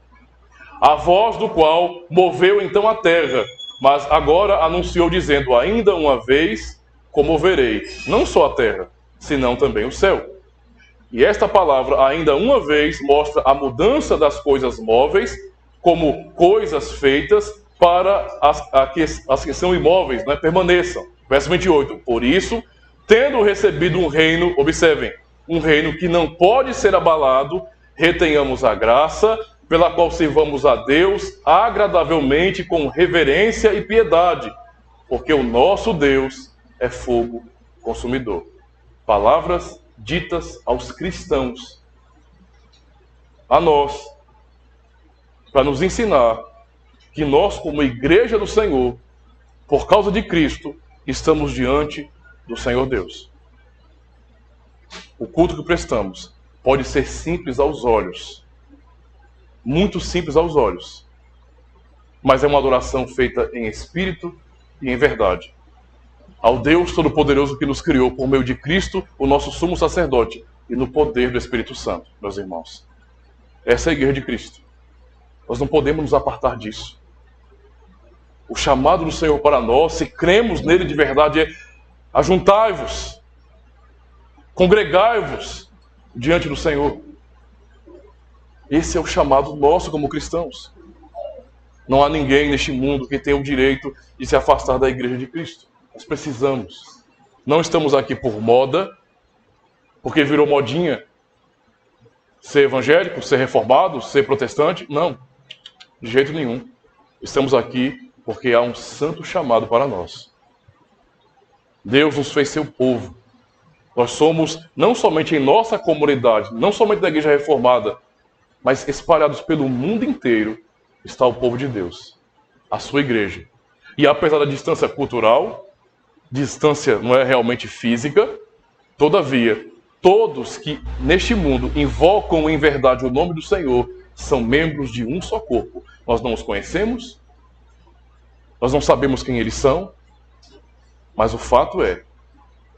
A voz do qual moveu então a terra, mas agora anunciou dizendo, ainda uma vez, comoverei não só a terra, senão também o céu. E esta palavra, ainda uma vez, mostra a mudança das coisas móveis como coisas feitas para as que são imóveis, né, permaneçam. Verso 28. Por isso, tendo recebido um reino, observem, um reino que não pode ser abalado, retenhamos a graça, pela qual sirvamos a Deus agradavelmente com reverência e piedade, porque o nosso Deus é fogo consumidor. Palavras ditas aos cristãos, a nós, para nos ensinar que nós, como igreja do Senhor, por causa de Cristo, estamos diante do Senhor Deus. O culto que prestamos pode ser simples aos olhos, muito simples aos olhos, mas é uma adoração feita em espírito e em verdade. Ao Deus Todo-Poderoso que nos criou por meio de Cristo, o nosso sumo sacerdote, e no poder do Espírito Santo, meus irmãos. Essa é a igreja de Cristo. Nós não podemos nos apartar disso. O chamado do Senhor para nós, se cremos nele de verdade, é ajuntai-vos, congregai-vos diante do Senhor. Esse é o chamado nosso como cristãos. Não há ninguém neste mundo que tenha o direito de se afastar da igreja de Cristo. Nós precisamos. Não estamos aqui por moda, porque virou modinha ser evangélico, ser reformado, ser protestante. Não, de jeito nenhum. Estamos aqui porque há um santo chamado para nós. Deus nos fez seu povo. Nós somos, não somente em nossa comunidade, não somente da igreja reformada, mas espalhados pelo mundo inteiro, está o povo de Deus, a sua igreja. E apesar da distância cultural, distância não é realmente física, todavia, todos que neste mundo invocam em verdade o nome do Senhor são membros de um só corpo. Nós não os conhecemos, nós não sabemos quem eles são, mas o fato é,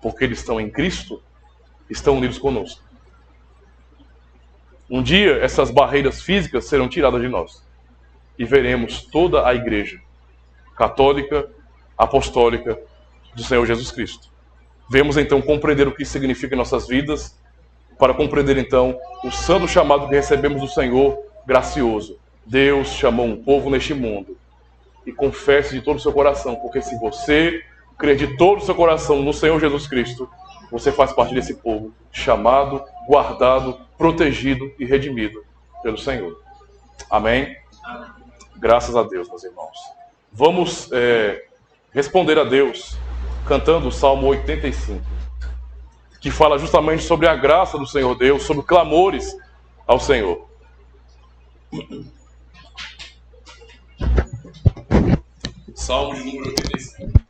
porque eles estão em Cristo, estão unidos conosco. Um dia essas barreiras físicas serão tiradas de nós e veremos toda a igreja católica, apostólica do Senhor Jesus Cristo. Vemos então compreender o que significa em nossas vidas, para compreender então o santo chamado que recebemos do Senhor gracioso. Deus chamou um povo neste mundo. E confesse de todo o seu coração, porque se você crer de todo o seu coração no Senhor Jesus Cristo, você faz parte desse povo, chamado, guardado, protegido e redimido pelo Senhor. Amém? Graças a Deus, meus irmãos. Vamos responder a Deus cantando o Salmo 85, que fala justamente sobre a graça do Senhor Deus, sobre clamores ao Senhor. Salmo de número 85.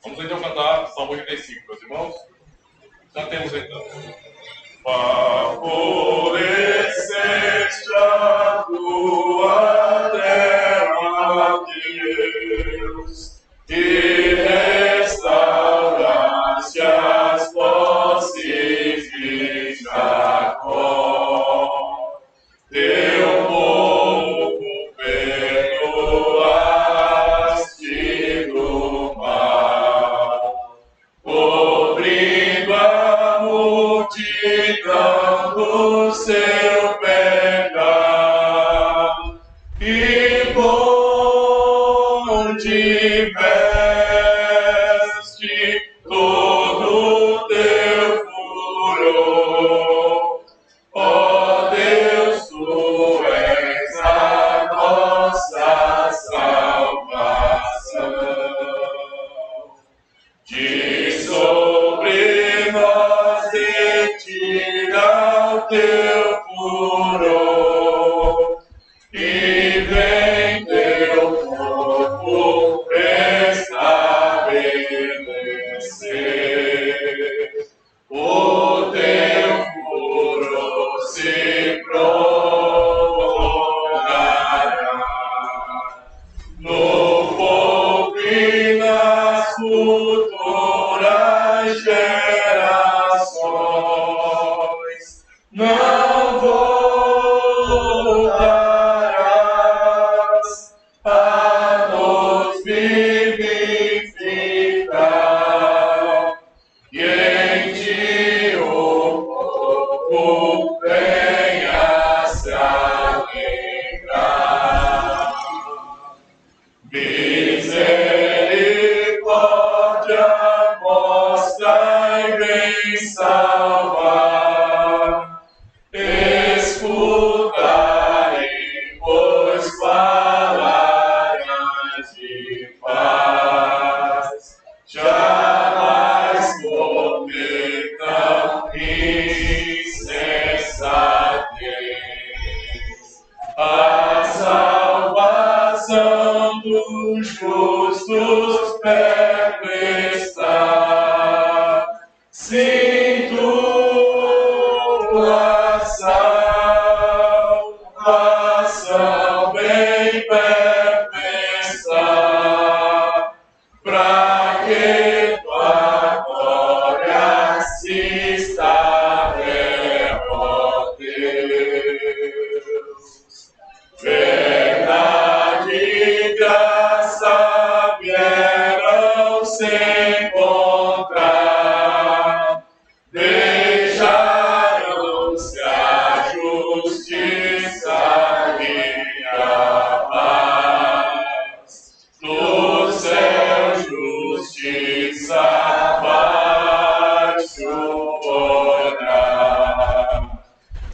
Vamos então cantar Salmo 85, meus irmãos. Cantemos então. Favoreceste a tua terra, Deus, e restauraste as posses de Jacó. Teu povo perdoaste do mal, cobrindo a multidão do seu pecado, e bom tiveste todo o teu furor. Ó Deus, tu és a nossa salvação. De sobre nós retira o teu furor. justos perpestar. Sim, tua salvação bem perpestar, pra que tua glória se estabeleça, ó Deus. Verdade e graça vieram se encontrar, deixaram-se a justiça e a paz. Do céu justiça abaixo olhar.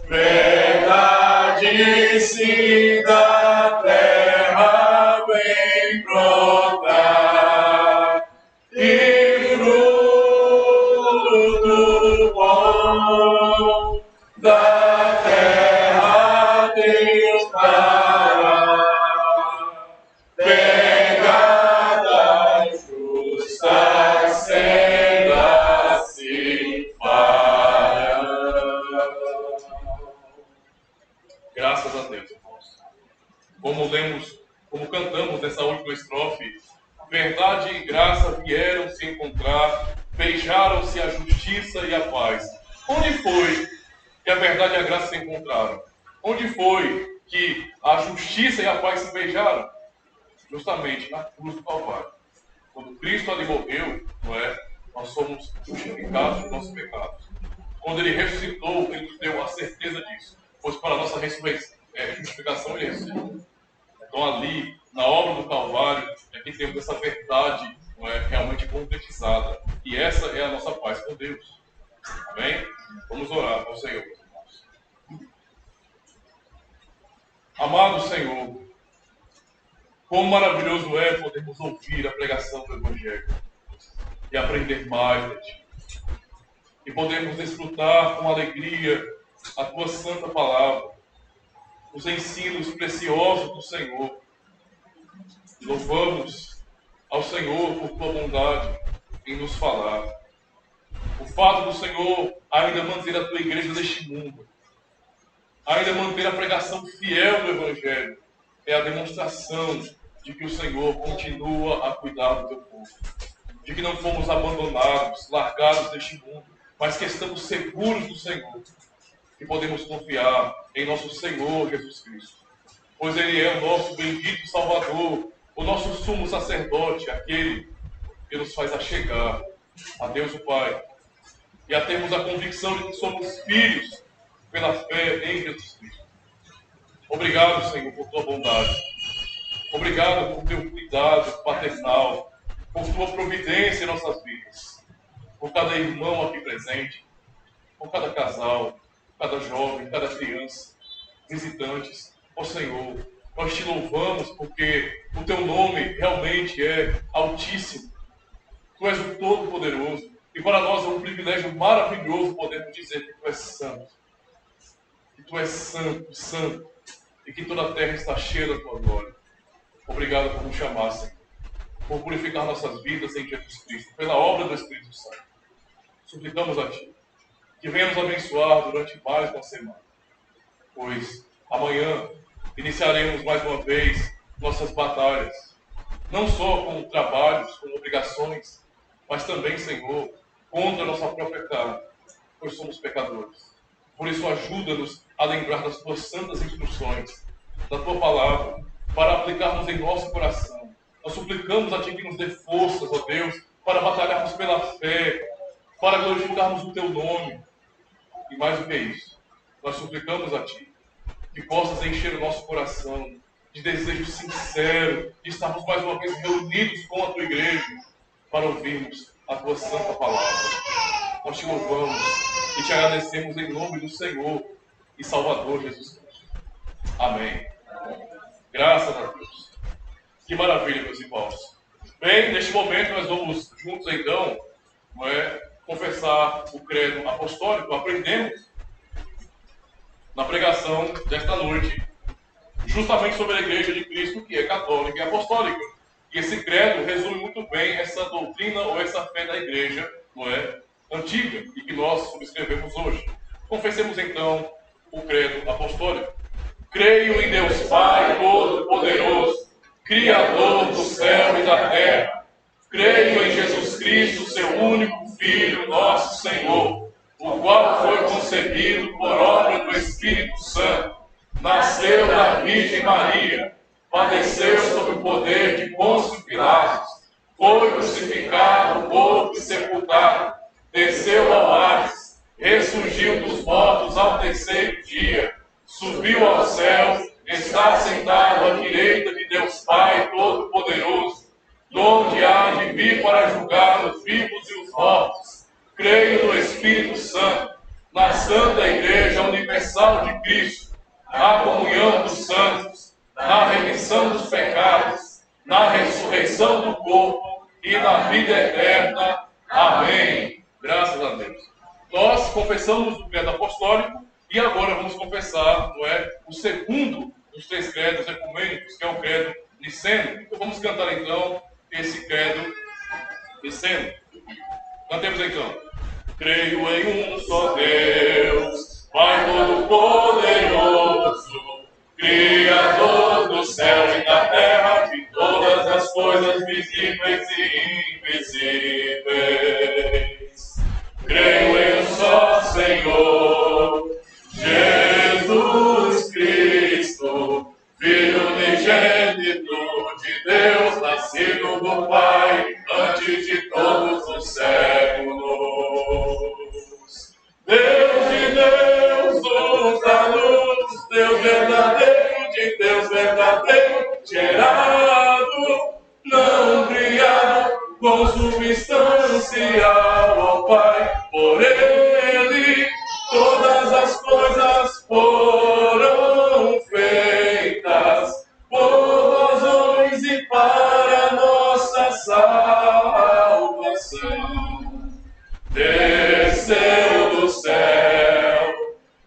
Verdade sim da terra vem brotar, e fruto bom da terra Deus dará. Pegada justa senda se fará. Graças a Deus, irmãos. Como cantamos nessa última estrofe, verdade e graça vieram se encontrar, beijaram-se a justiça e a paz. Onde foi que a verdade e a graça se encontraram? Onde foi que a justiça e a paz se beijaram? Justamente na cruz do Calvário. Quando Cristo ali morreu, não é? Nós somos justificados dos nossos pecados. Quando Ele ressuscitou, Ele nos deu a certeza disso. Pois para a nossa justificação Ele ressuscitou. Então ali, na obra do Calvário, é que temos essa verdade, não é, realmente concretizada. E essa é a nossa paz com Deus. Amém? Vamos orar ao Senhor, meus irmãos. Amado Senhor, quão maravilhoso é podermos ouvir a pregação do Evangelho e aprender mais de Ti. E podermos desfrutar com alegria a Tua santa palavra, os ensinos preciosos do Senhor. Louvamos ao Senhor por Tua bondade em nos falar. O fato do Senhor ainda manter a Tua igreja neste mundo, ainda manter a pregação fiel do Evangelho, é a demonstração de que o Senhor continua a cuidar do Teu povo, de que não fomos abandonados, largados deste mundo, mas que estamos seguros do Senhor, que podemos confiar em nosso Senhor Jesus Cristo, pois Ele é o nosso bendito Salvador, o nosso sumo sacerdote, aquele que nos faz achegar a Deus o Pai e a termos a convicção de que somos filhos pela fé em Jesus Cristo. Obrigado, Senhor, por Tua bondade. Obrigado por Teu cuidado paternal, por Tua providência em nossas vidas, por cada irmão aqui presente, por cada casal, cada jovem, cada criança, visitantes. Ó Senhor, nós Te louvamos porque o Teu nome realmente é altíssimo. Tu és o Todo-Poderoso e para nós é um privilégio maravilhoso podermos dizer que Tu és santo. Que Tu és santo, santo e que toda a terra está cheia da Tua glória. Obrigado por nos chamar, Senhor, por purificar nossas vidas em Jesus Cristo, pela obra do Espírito Santo. Suplicamos a Ti que venha nos abençoar durante mais uma semana, pois amanhã iniciaremos mais uma vez nossas batalhas, não só com trabalhos, com obrigações, mas também, Senhor, contra a nossa própria carne, pois somos pecadores. Por isso, ajuda-nos a lembrar das Tuas santas instruções, da Tua palavra, para aplicarmos em nosso coração. Nós suplicamos a Ti que nos dê forças, ó Deus, para batalharmos pela fé, para glorificarmos o Teu nome. E mais do que isso, nós suplicamos a Ti que possas encher o nosso coração de desejo sincero de estarmos mais uma vez reunidos com a Tua igreja para ouvirmos a Tua santa palavra. Nós Te louvamos e Te agradecemos em nome do Senhor e Salvador Jesus Cristo. Amém. Graças a Deus. Que maravilha, meus irmãos. Bem, neste momento nós vamos juntos então, confessar o credo apostólico. Aprendemos na pregação desta noite justamente sobre a Igreja de Cristo, que é católica e apostólica. E esse credo resume muito bem essa doutrina ou essa fé da igreja, não é? Antiga, e que nós subscrevemos hoje. Confessemos então o credo apostólico. Creio em Deus Pai Todo-Poderoso, Criador do céu e da terra. Creio em Jesus Cristo, seu único Filho, nosso Senhor, o qual foi concebido por obra do Espírito Santo, nasceu da Virgem Maria, padeceu sob o poder de Pôncio Pilatos, foi crucificado, morto e sepultado, desceu ao Hades, ressurgiu dos mortos ao terceiro dia, subiu ao céu, está sentado à direita de Deus Pai Todo-Poderoso, donde há de vir para julgar os vivos e os mortos. Creio no Espírito Santo, na Santa Igreja Universal de Cristo, na comunhão dos santos, na remissão dos pecados, na ressurreição do corpo e na vida eterna. Amém. Graças a Deus. Nós confessamos o credo apostólico e agora vamos confessar, não é, o segundo dos três credos ecumênicos, que é o credo niceno. Então vamos cantar então esse credo niceno. Cantemos então. Creio em um só Deus, Pai Todo-Poderoso, Criador do céu e da terra, de todas as coisas visíveis e invisíveis. Creio em um só Senhor, Jesus Cristo, Filho unigênito de Deus, nascido do Pai, antes de todos os séculos. Deus de Deus, luz da luz, Deus verdadeiro de Deus verdadeiro, gerado, não criado, consubstancial ao Pai. Por Ele todas as coisas foram feitas, por nós homens e para nossa salvação. Desceu do céu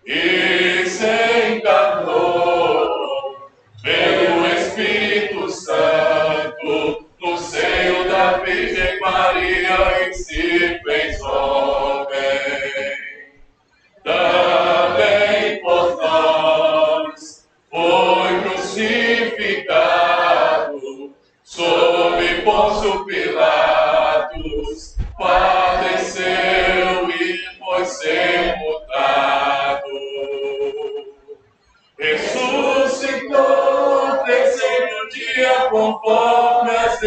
e se encarnou pelo Espírito Santo no seio da Virgem Maria e se fez homem. Também por nós foi crucificado sob Pôncio Pilatos, padeceu e foi sepultado. Ressuscitou terceiro dia conforme as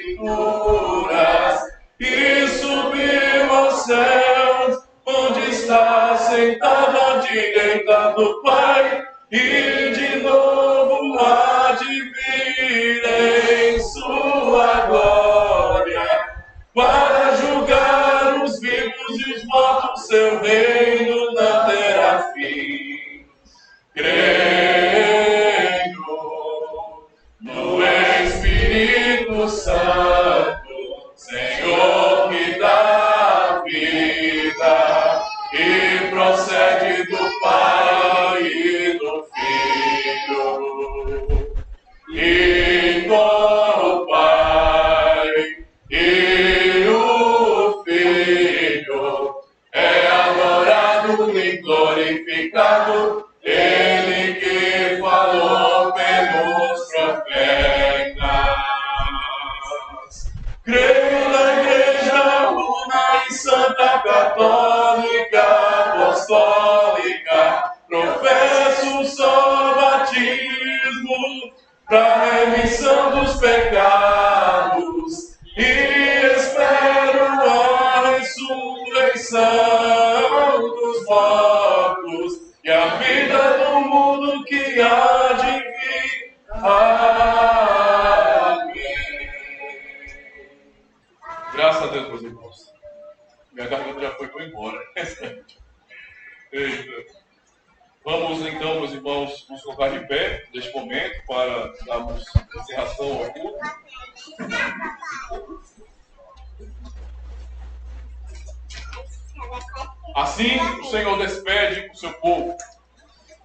Escrituras e subiu aos céus, onde está sentado à direita do Pai, e de novo há de vir em sua glória, para julgar os vivos e os mortos, seu reino não terá fim. Creio no Espírito Santo, Senhor que dá vida e procede do Pai e do Filho, e com o Pai e o Filho é adorado e glorificado, Ele que falou pelos profetas. Creio na Igreja una e santa, católica, apostólica, professo só batismo para remissão dos pecados e espero a ressurreição dos mortos e a vida do mundo que há de vir. Amém. Graças a Deus, meus irmãos. Minha garganta já foi embora. Eita. Vamos então, meus irmãos, nos colocar de pé neste momento para darmos encerração ao culto. Assim o Senhor despede o seu povo.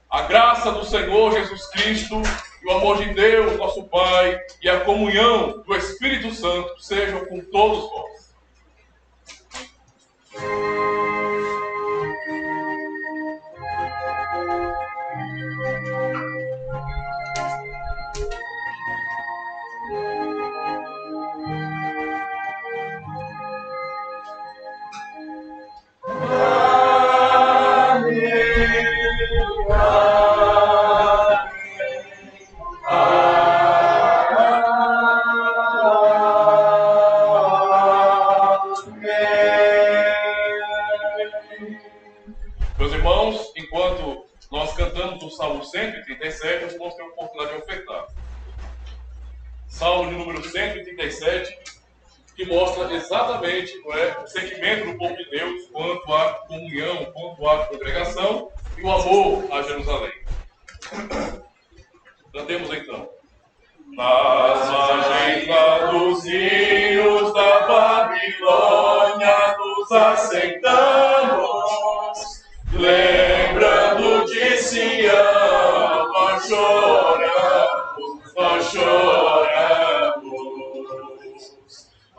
A graça do Senhor Jesus Cristo que o amor de Deus, nosso Pai, e a comunhão do Espírito Santo sejam com todos vós. Meus irmãos, enquanto nós cantamos o Salmo 137, os irmãos têm a oportunidade de ofertar. Salmo de número 137, que mostra exatamente o sentimento do povo de Deus quanto à comunhão, quanto à congregação e o amor a Jerusalém. Cantemos então. Nas margens lá dos rios da Babilônia nos assentamos, lembrando de Sião, nós choramos.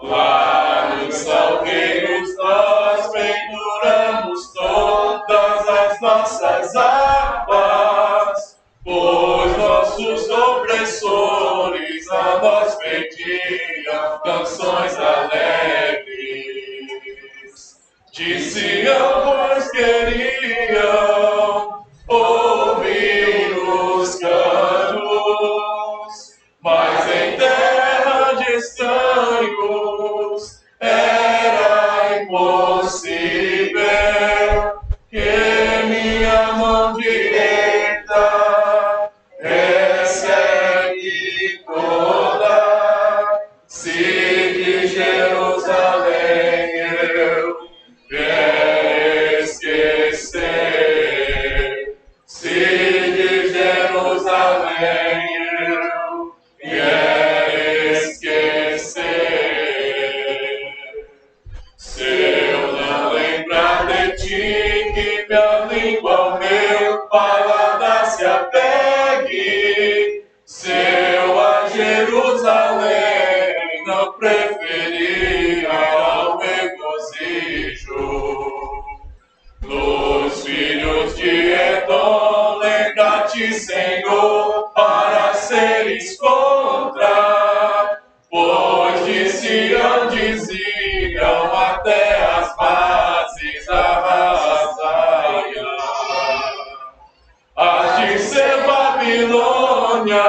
Lá nos salgueiros nós penduramos todas as nossas harpas, pois nossos opressores a nós pediam canções alegres. De Sião, pois queriam ouvir os cantos, mas em terra de estranhos era impossível que minha mão direita recebe toda, se de Jerusalém eu vier esquecer, se de Jerusalém eu vier esquecer. Se eu não lembrar de ti, que minha língua ao meu paladar se apegue, se eu a Jerusalém não preferir ao regozijo. Dos filhos de Edom, lembra-te, Senhor, para seres contra, pois de Sião diziam até as bases arrasaia. Hás de ser Babilônia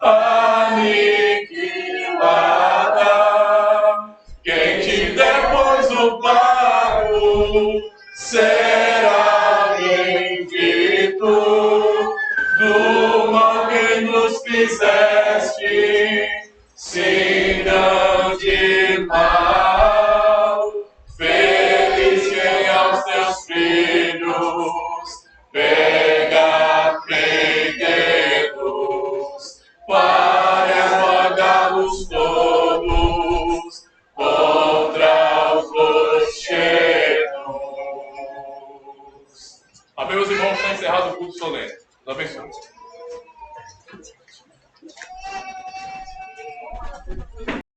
aniquilada, quem te der, pois, o pago será bendito. Do mal que nos fizeste, sim, grande mal. Feliz quem aos teus filhos pega prendedos, para esmagá-los todos contra os rochedos. Amém, meus irmãos, está encerrado o culto solene. Deus abençoe.